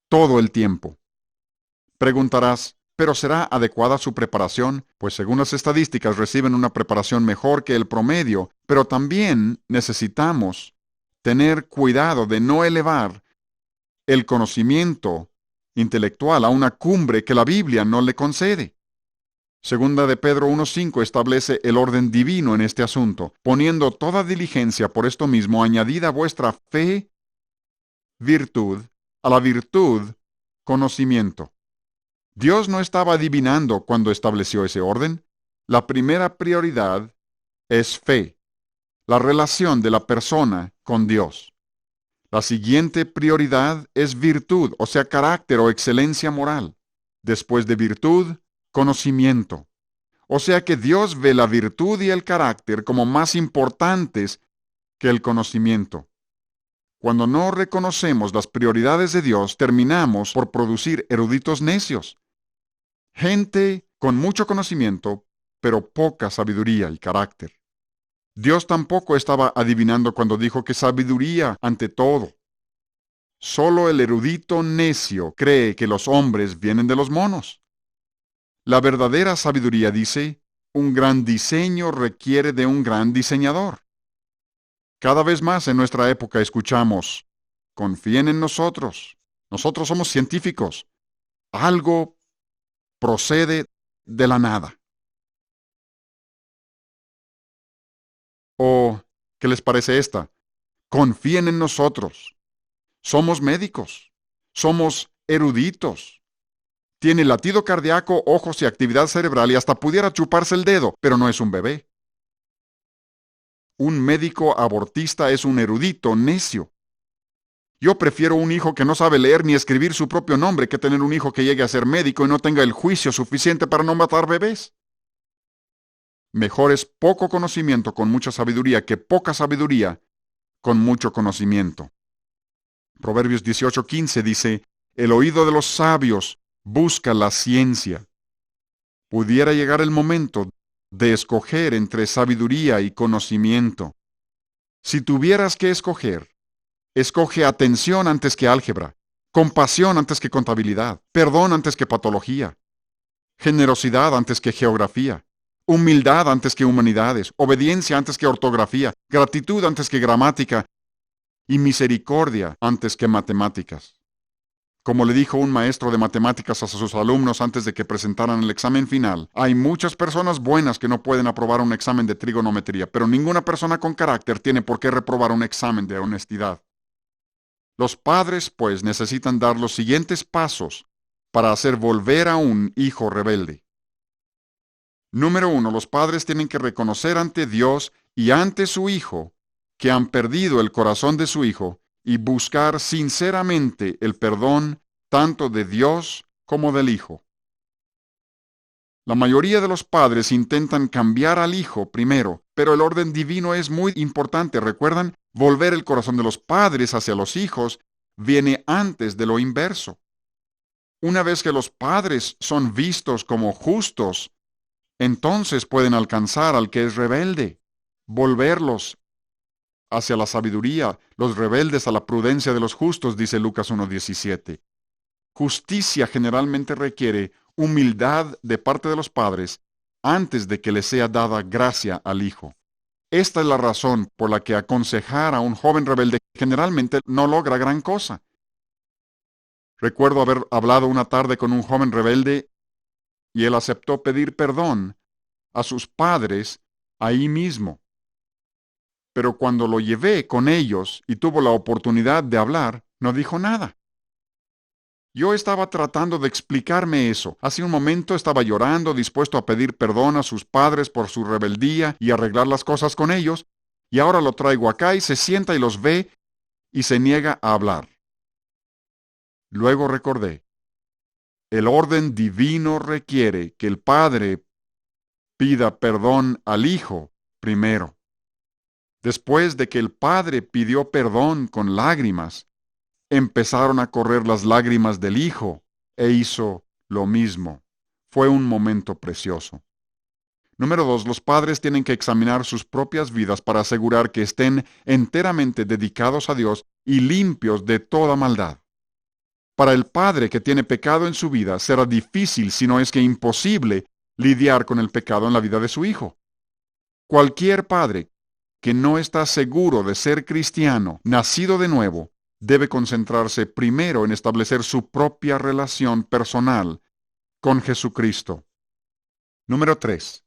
todo el tiempo. Preguntarás: ¿pero será adecuada su preparación? Pues según las estadísticas reciben una preparación mejor que el promedio, pero también necesitamos tener cuidado de no elevar el conocimiento intelectual a una cumbre que la Biblia no le concede. Segunda de Pedro 1:5 establece el orden divino en este asunto, poniendo toda diligencia por esto mismo, añadida a vuestra fe, virtud, a la virtud, conocimiento. Dios no estaba adivinando cuando estableció ese orden. La primera prioridad es fe, la relación de la persona con Dios. La siguiente prioridad es virtud, o sea, carácter o excelencia moral. Después de virtud, conocimiento. O sea que Dios ve la virtud y el carácter como más importantes que el conocimiento. Cuando no reconocemos las prioridades de Dios, terminamos por producir eruditos necios. Gente con mucho conocimiento, pero poca sabiduría y carácter. Dios tampoco estaba adivinando cuando dijo que sabiduría ante todo. Solo el erudito necio cree que los hombres vienen de los monos. La verdadera sabiduría dice: un gran diseño requiere de un gran diseñador. Cada vez más en nuestra época escuchamos: confíen en nosotros. Nosotros somos científicos. Algo procede de la nada. ¿O qué les parece esta? Confíen en nosotros. Somos médicos. Somos eruditos. Tiene latido cardíaco, ojos y actividad cerebral y hasta pudiera chuparse el dedo, pero no es un bebé. Un médico abortista es un erudito necio. Yo prefiero un hijo que no sabe leer ni escribir su propio nombre que tener un hijo que llegue a ser médico y no tenga el juicio suficiente para no matar bebés. Mejor es poco conocimiento con mucha sabiduría que poca sabiduría con mucho conocimiento. Proverbios 18:15 dice: el oído de los sabios busca la ciencia. Pudiera llegar el momento de escoger entre sabiduría y conocimiento. Si tuvieras que escoger, escoge atención antes que álgebra, compasión antes que contabilidad, perdón antes que patología, generosidad antes que geografía, humildad antes que humanidades, obediencia antes que ortografía, gratitud antes que gramática y misericordia antes que matemáticas. Como le dijo un maestro de matemáticas a sus alumnos antes de que presentaran el examen final, hay muchas personas buenas que no pueden aprobar un examen de trigonometría, pero ninguna persona con carácter tiene por qué reprobar un examen de honestidad. Los padres, pues, necesitan dar los siguientes pasos para hacer volver a un hijo rebelde. Número 1. Los padres tienen que reconocer ante Dios y ante su hijo que han perdido el corazón de su hijo y buscar sinceramente el perdón tanto de Dios como del hijo. La mayoría de los padres intentan cambiar al hijo primero, pero el orden divino es muy importante. ¿Recuerdan? Volver el corazón de los padres hacia los hijos viene antes de lo inverso. Una vez que los padres son vistos como justos, entonces pueden alcanzar al que es rebelde, volverlos hacia la sabiduría, los rebeldes a la prudencia de los justos, dice Lucas 1:17. Justicia generalmente requiere humildad de parte de los padres antes de que le sea dada gracia al hijo. Esta es la razón por la que aconsejar a un joven rebelde generalmente no logra gran cosa. Recuerdo haber hablado una tarde con un joven rebelde y él aceptó pedir perdón a sus padres ahí mismo. Pero cuando lo llevé con ellos y tuvo la oportunidad de hablar, no dijo nada. Yo estaba tratando de explicarme eso. Hace un momento estaba llorando, dispuesto a pedir perdón a sus padres por su rebeldía y arreglar las cosas con ellos, y ahora lo traigo acá y se sienta y los ve y se niega a hablar. Luego recordé, el orden divino requiere que el padre pida perdón al hijo primero. Después de que el padre pidió perdón con lágrimas, empezaron a correr las lágrimas del hijo e hizo lo mismo. Fue un momento precioso. Número 2. Los padres tienen que examinar sus propias vidas para asegurar que estén enteramente dedicados a Dios y limpios de toda maldad. Para el padre que tiene pecado en su vida, será difícil, si no es que imposible, lidiar con el pecado en la vida de su hijo. Cualquier padre que no está seguro de ser cristiano, nacido de nuevo, debe concentrarse primero en establecer su propia relación personal con Jesucristo. Número 3.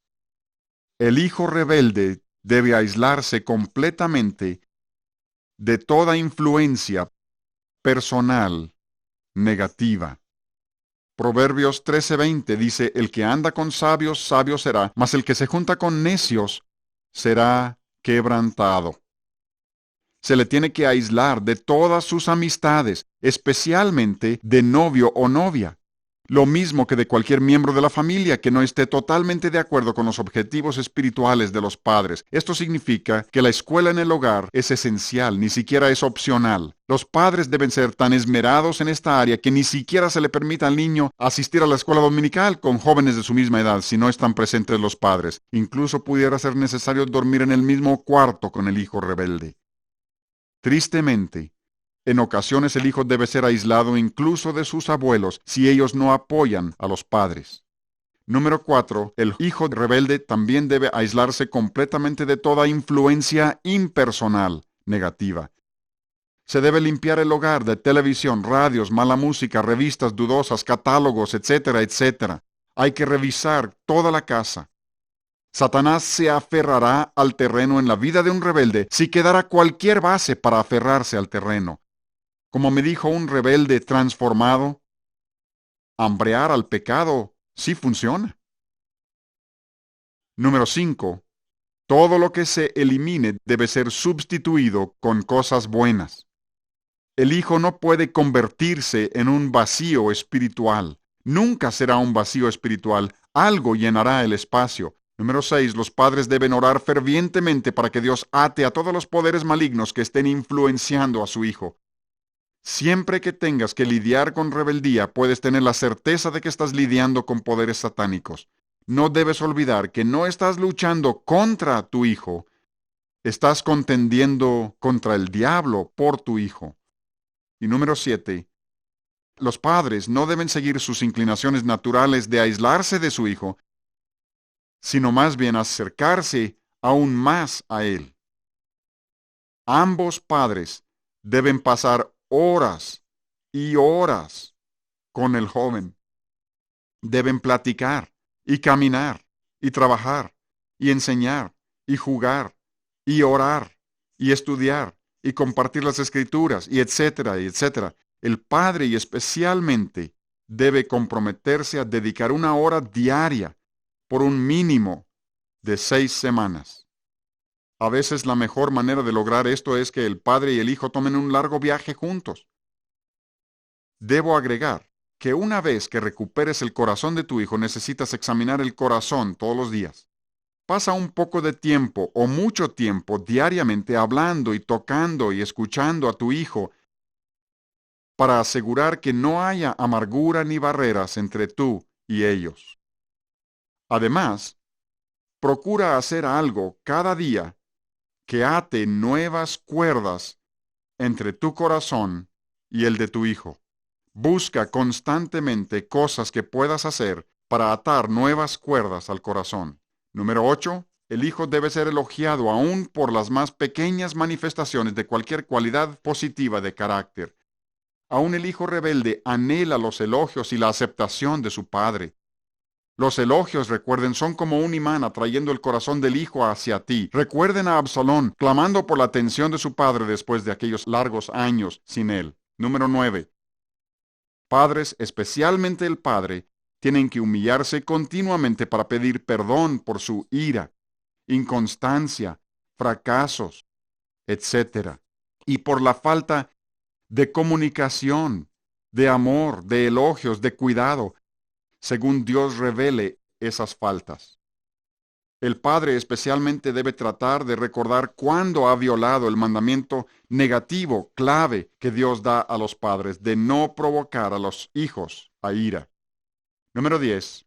El hijo rebelde debe aislarse completamente de toda influencia personal negativa. Proverbios 13:20 dice, el que anda con sabios, sabio será, mas el que se junta con necios será quebrantado. Se le tiene que aislar de todas sus amistades, especialmente de novio o novia. Lo mismo que de cualquier miembro de la familia que no esté totalmente de acuerdo con los objetivos espirituales de los padres. Esto significa que la escuela en el hogar es esencial, ni siquiera es opcional. Los padres deben ser tan esmerados en esta área que ni siquiera se le permita al niño asistir a la escuela dominical con jóvenes de su misma edad si no están presentes los padres. Incluso pudiera ser necesario dormir en el mismo cuarto con el hijo rebelde. Tristemente, en ocasiones el hijo debe ser aislado incluso de sus abuelos si ellos no apoyan a los padres. Número 4. El hijo rebelde también debe aislarse completamente de toda influencia impersonal negativa. Se debe limpiar el hogar de televisión, radios, mala música, revistas dudosas, catálogos, etcétera, etcétera. Hay que revisar toda la casa. Satanás se aferrará al terreno en la vida de un rebelde si quedara cualquier base para aferrarse al terreno. Como me dijo un rebelde transformado, hambrear al pecado sí funciona. Número 5. Todo lo que se elimine debe ser sustituido con cosas buenas. El hijo no puede convertirse en un vacío espiritual. Nunca será un vacío espiritual. Algo llenará el espacio. Número 6. Los padres deben orar fervientemente para que Dios ate a todos los poderes malignos que estén influenciando a su hijo. Siempre que tengas que lidiar con rebeldía, puedes tener la certeza de que estás lidiando con poderes satánicos. No debes olvidar que no estás luchando contra tu hijo, Estás contendiendo contra el diablo por tu hijo. Y número 7. Los padres no deben seguir sus inclinaciones naturales de aislarse de su hijo, sino más bien acercarse aún más a él. Ambos padres deben pasar horas y horas con el joven. Deben platicar y caminar y trabajar y enseñar y jugar y orar y estudiar y compartir las escrituras y etcétera y etcétera. El padre y especialmente debe comprometerse a dedicar 1 hora diaria por un mínimo de 6 semanas. A veces la mejor manera de lograr esto es que el padre y el hijo tomen un largo viaje juntos. Debo agregar que una vez que recuperes el corazón de tu hijo, necesitas examinar el corazón todos los días. Pasa un poco de tiempo o mucho tiempo diariamente hablando y tocando y escuchando a tu hijo para asegurar que no haya amargura ni barreras entre tú y ellos. Además, procura hacer algo cada día que ate nuevas cuerdas entre tu corazón y el de tu hijo. Busca constantemente cosas que puedas hacer para atar nuevas cuerdas al corazón. Número 8. El hijo debe ser elogiado aún por las más pequeñas manifestaciones de cualquier cualidad positiva de carácter. Aún el hijo rebelde anhela los elogios y la aceptación de su padre. Los elogios, recuerden, son como un imán atrayendo el corazón del hijo hacia ti. Recuerden a Absalón clamando por la atención de su padre después de aquellos largos años sin él. Número 9. Padres, especialmente el padre, tienen que humillarse continuamente para pedir perdón por su ira, inconstancia, fracasos, etc. Y por la falta de comunicación, de amor, de elogios, de cuidado, según Dios revele esas faltas. El padre especialmente debe tratar de recordar cuándo ha violado el mandamiento negativo, clave, que Dios da a los padres, de no provocar a los hijos a ira. Número 10.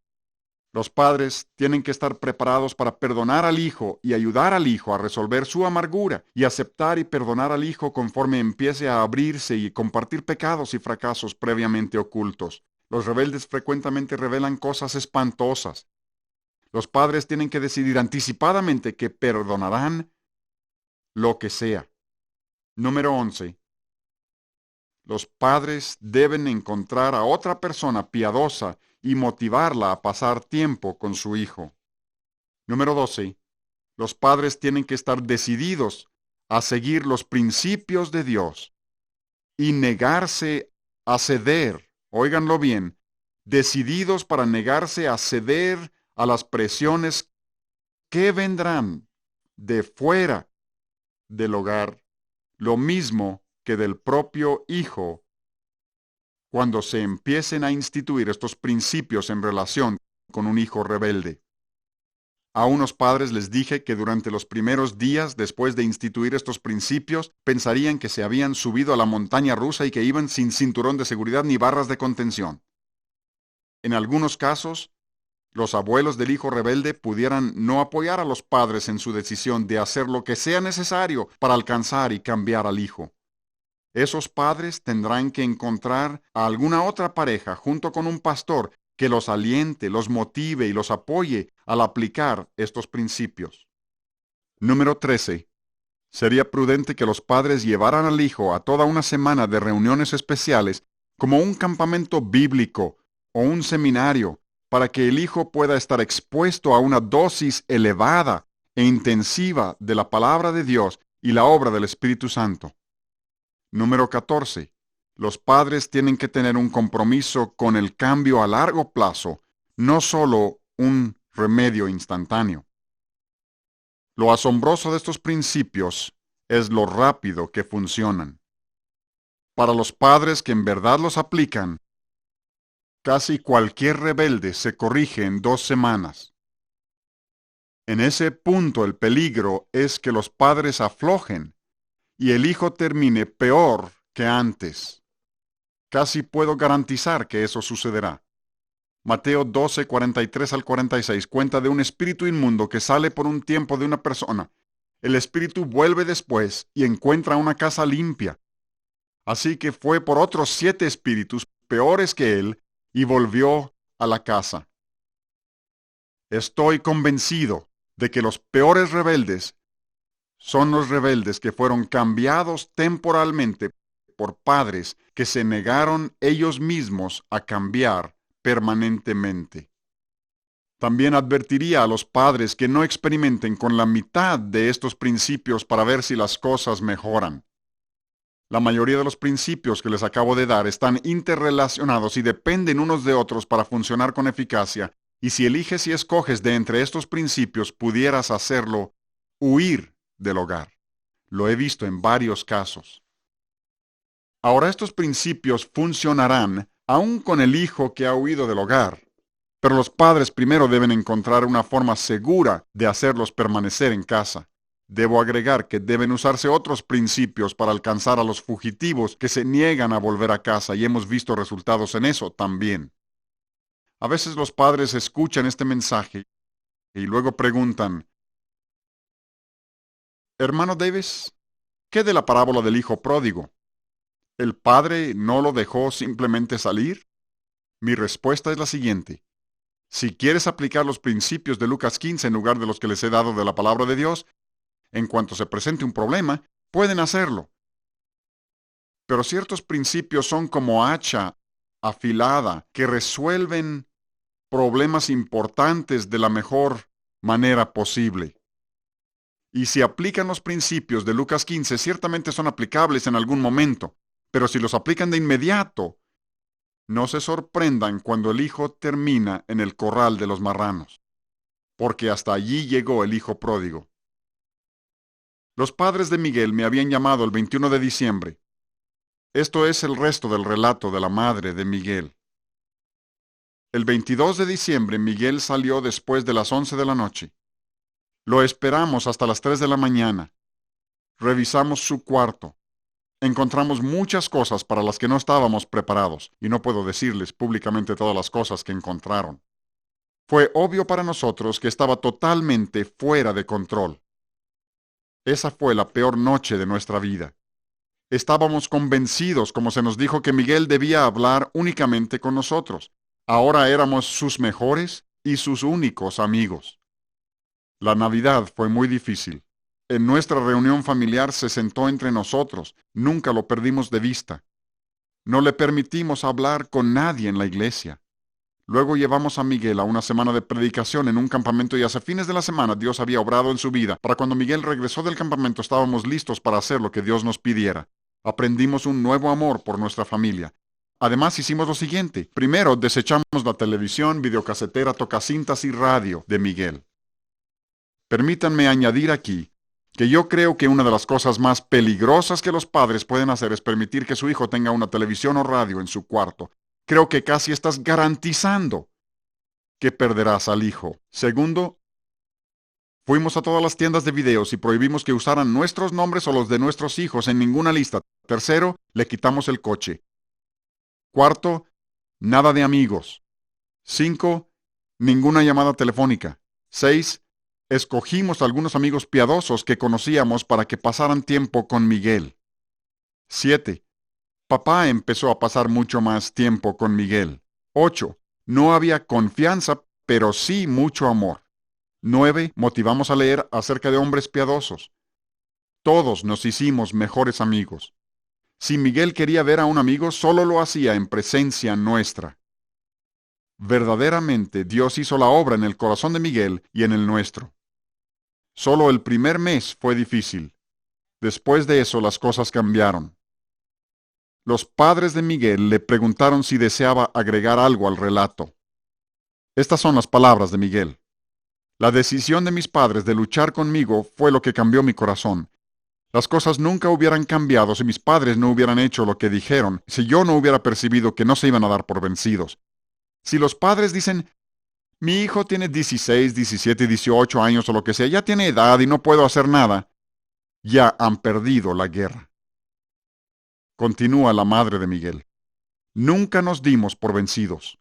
Los padres tienen que estar preparados para perdonar al hijo y ayudar al hijo a resolver su amargura y aceptar y perdonar al hijo conforme empiece a abrirse y compartir pecados y fracasos previamente ocultos. Los rebeldes frecuentemente revelan cosas espantosas. Los padres tienen que decidir anticipadamente que perdonarán lo que sea. Número 11. Los padres deben encontrar a otra persona piadosa y motivarla a pasar tiempo con su hijo. Número 12. Los padres tienen que estar decididos a seguir los principios de Dios y negarse a ceder, óiganlo bien, decididos para negarse a ceder a las presiones que vendrán de fuera del hogar, lo mismo que del propio hijo, cuando se empiecen a instituir estos principios en relación con un hijo rebelde. A unos padres les dije que durante los primeros días después de instituir estos principios, pensarían que se habían subido a la montaña rusa y que iban sin cinturón de seguridad ni barras de contención. En algunos casos, los abuelos del hijo rebelde pudieran no apoyar a los padres en su decisión de hacer lo que sea necesario para alcanzar y cambiar al hijo. Esos padres tendrán que encontrar a alguna otra pareja junto con un pastor que los aliente, los motive y los apoye al aplicar estos principios. Número 13. Sería prudente que los padres llevaran al hijo a toda una semana de reuniones especiales como un campamento bíblico o un seminario para que el hijo pueda estar expuesto a una dosis elevada e intensiva de la palabra de Dios y la obra del Espíritu Santo. Número 14. Los padres tienen que tener un compromiso con el cambio a largo plazo, no solo un remedio instantáneo. Lo asombroso de estos principios es lo rápido que funcionan. Para los padres que en verdad los aplican, casi cualquier rebelde se corrige en 2 semanas. En ese punto el peligro es que los padres aflojen y el hijo termine peor que antes. Casi puedo garantizar que eso sucederá. Mateo 12, 43 al 46 cuenta de un espíritu inmundo que sale por un tiempo de una persona El espíritu vuelve después y encuentra una casa limpia. Así que fue por otros 7 espíritus peores que él y volvió a la casa. Estoy convencido de que los peores rebeldes son los rebeldes que fueron cambiados temporalmente por padres que se negaron ellos mismos a cambiar permanentemente. También advertiría a los padres que no experimenten con la mitad de estos principios para ver si las cosas mejoran. La mayoría de los principios que les acabo de dar están interrelacionados y dependen unos de otros para funcionar con eficacia, y si eliges y escoges de entre estos principios, pudieras hacerlo huir del hogar. Lo he visto en varios casos. Ahora estos principios funcionarán aún con el hijo que ha huido del hogar, pero los padres primero deben encontrar una forma segura de hacerlos permanecer en casa. Debo agregar que deben usarse otros principios para alcanzar a los fugitivos que se niegan a volver a casa, y hemos visto resultados en eso también. A veces los padres escuchan este mensaje y luego preguntan: Hermano Davis, ¿qué de la parábola del hijo pródigo? ¿El padre no lo dejó simplemente salir? Mi respuesta es la siguiente: si quieres aplicar los principios de Lucas 15 en lugar de los que les he dado de la palabra de Dios, en cuanto se presente un problema, pueden hacerlo. Pero ciertos principios son como hacha afilada que resuelven problemas importantes de la mejor manera posible. Y si aplican los principios de Lucas 15, ciertamente son aplicables en algún momento, pero si los aplican de inmediato, no se sorprendan cuando el hijo termina en el corral de los marranos, porque hasta allí llegó el hijo pródigo. Los padres de Miguel me habían llamado el 21 de diciembre. Esto es el resto del relato de la madre de Miguel. El 22 de diciembre Miguel salió después de las 11 de la noche. Lo esperamos hasta las 3 de la mañana. Revisamos su cuarto. Encontramos muchas cosas para las que no estábamos preparados, y no puedo decirles públicamente todas las cosas que encontraron. Fue obvio para nosotros que estaba totalmente fuera de control. Esa fue la peor noche de nuestra vida. Estábamos convencidos, como se nos dijo, que Miguel debía hablar únicamente con nosotros. Ahora éramos sus mejores y sus únicos amigos. La Navidad fue muy difícil. En nuestra reunión familiar se sentó entre nosotros. Nunca lo perdimos de vista. No le permitimos hablar con nadie en la iglesia. Luego llevamos a Miguel a una semana de predicación en un campamento, y hacia fines de la semana Dios había obrado en su vida. Para cuando Miguel regresó del campamento estábamos listos para hacer lo que Dios nos pidiera. Aprendimos un nuevo amor por nuestra familia. Además hicimos lo siguiente. Primero desechamos la televisión, videocasetera, tocacintas y radio de Miguel. Permítanme añadir aquí que yo creo que una de las cosas más peligrosas que los padres pueden hacer es permitir que su hijo tenga una televisión o radio en su cuarto. Creo que casi estás garantizando que perderás al hijo. Segundo, fuimos a todas las tiendas de videos y prohibimos que usaran nuestros nombres o los de nuestros hijos en ninguna lista. Tercero, le quitamos el coche. Cuarto, nada de amigos. 5, ninguna llamada telefónica. 6, escogimos algunos amigos piadosos que conocíamos para que pasaran tiempo con Miguel. 7, papá empezó a pasar mucho más tiempo con Miguel. 8, no había confianza, pero sí mucho amor. 9, motivamos a leer acerca de hombres piadosos. Todos nos hicimos mejores amigos. Si Miguel quería ver a un amigo, solo lo hacía en presencia nuestra. Verdaderamente, Dios hizo la obra en el corazón de Miguel y en el nuestro. Solo el primer mes fue difícil. Después de eso, las cosas cambiaron. Los padres de Miguel le preguntaron si deseaba agregar algo al relato. Estas son las palabras de Miguel. La decisión de mis padres de luchar conmigo fue lo que cambió mi corazón. Las cosas nunca hubieran cambiado si mis padres no hubieran hecho lo que dijeron, si yo no hubiera percibido que no se iban a dar por vencidos. Si los padres dicen: mi hijo tiene 16, 17, 18 años o lo que sea, ya tiene edad y no puedo hacer nada, ya han perdido la guerra. Continúa la madre de Miguel. Nunca nos dimos por vencidos.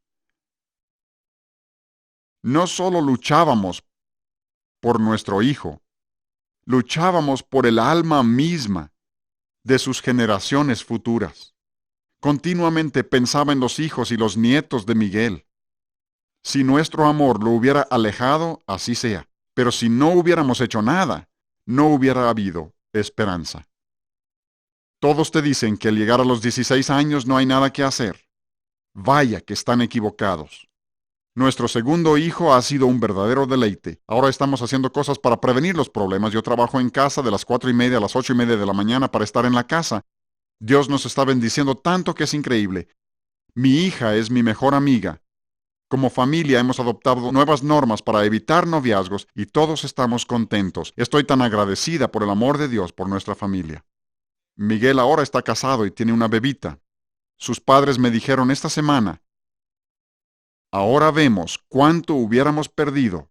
No solo luchábamos por nuestro hijo, luchábamos por el alma misma de sus generaciones futuras. Continuamente pensaba en los hijos y los nietos de Miguel. Si nuestro amor lo hubiera alejado, así sea. Pero si no hubiéramos hecho nada, no hubiera habido esperanza. Todos te dicen que al llegar a los 16 años no hay nada que hacer. Vaya que están equivocados. Nuestro segundo hijo ha sido un verdadero deleite. Ahora estamos haciendo cosas para prevenir los problemas. Yo trabajo en casa de las 4:30 a las 8:30 de la mañana para estar en la casa. Dios nos está bendiciendo tanto que es increíble. Mi hija es mi mejor amiga. Como familia hemos adoptado nuevas normas para evitar noviazgos y todos estamos contentos. Estoy tan agradecida por el amor de Dios por nuestra familia. Miguel ahora está casado y tiene una bebita. Sus padres me dijeron esta semana, ahora vemos cuánto hubiéramos perdido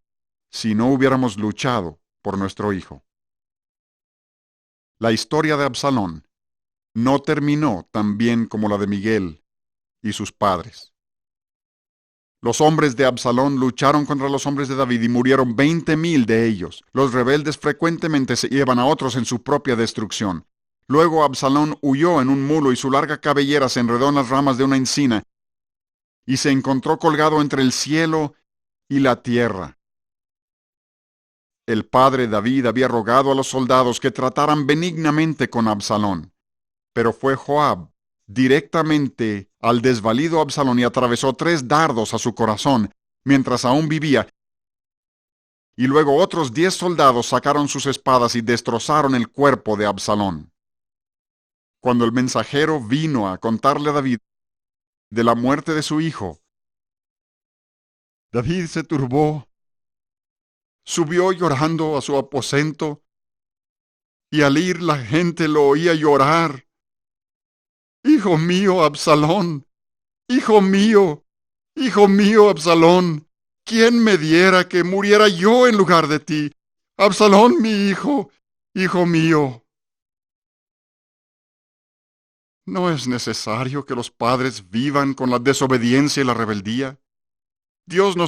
si no hubiéramos luchado por nuestro hijo. La historia de Absalón no terminó tan bien como la de Miguel y sus padres. Los hombres de Absalón lucharon contra los hombres de David y murieron 20,000 de ellos. Los rebeldes frecuentemente se llevan a otros en su propia destrucción. Luego Absalón huyó en un mulo y su larga cabellera se enredó en las ramas de una encina y se encontró colgado entre el cielo y la tierra. El padre David había rogado a los soldados que trataran benignamente con Absalón, pero fue Joab directamente al desvalido Absalón y atravesó 3 dardos a su corazón mientras aún vivía. Y luego otros 10 soldados sacaron sus espadas y destrozaron el cuerpo de Absalón. Cuando el mensajero vino a contarle a David de la muerte de su hijo, David se turbó, subió llorando a su aposento y al ir la gente lo oía llorar. Hijo mío, Absalón, hijo mío, hijo mío, Absalón, ¿quién me diera que muriera yo en lugar de ti? Absalón, mi hijo mío. ¿No es necesario que los padres vivan con la desobediencia y la rebeldía? Dios nos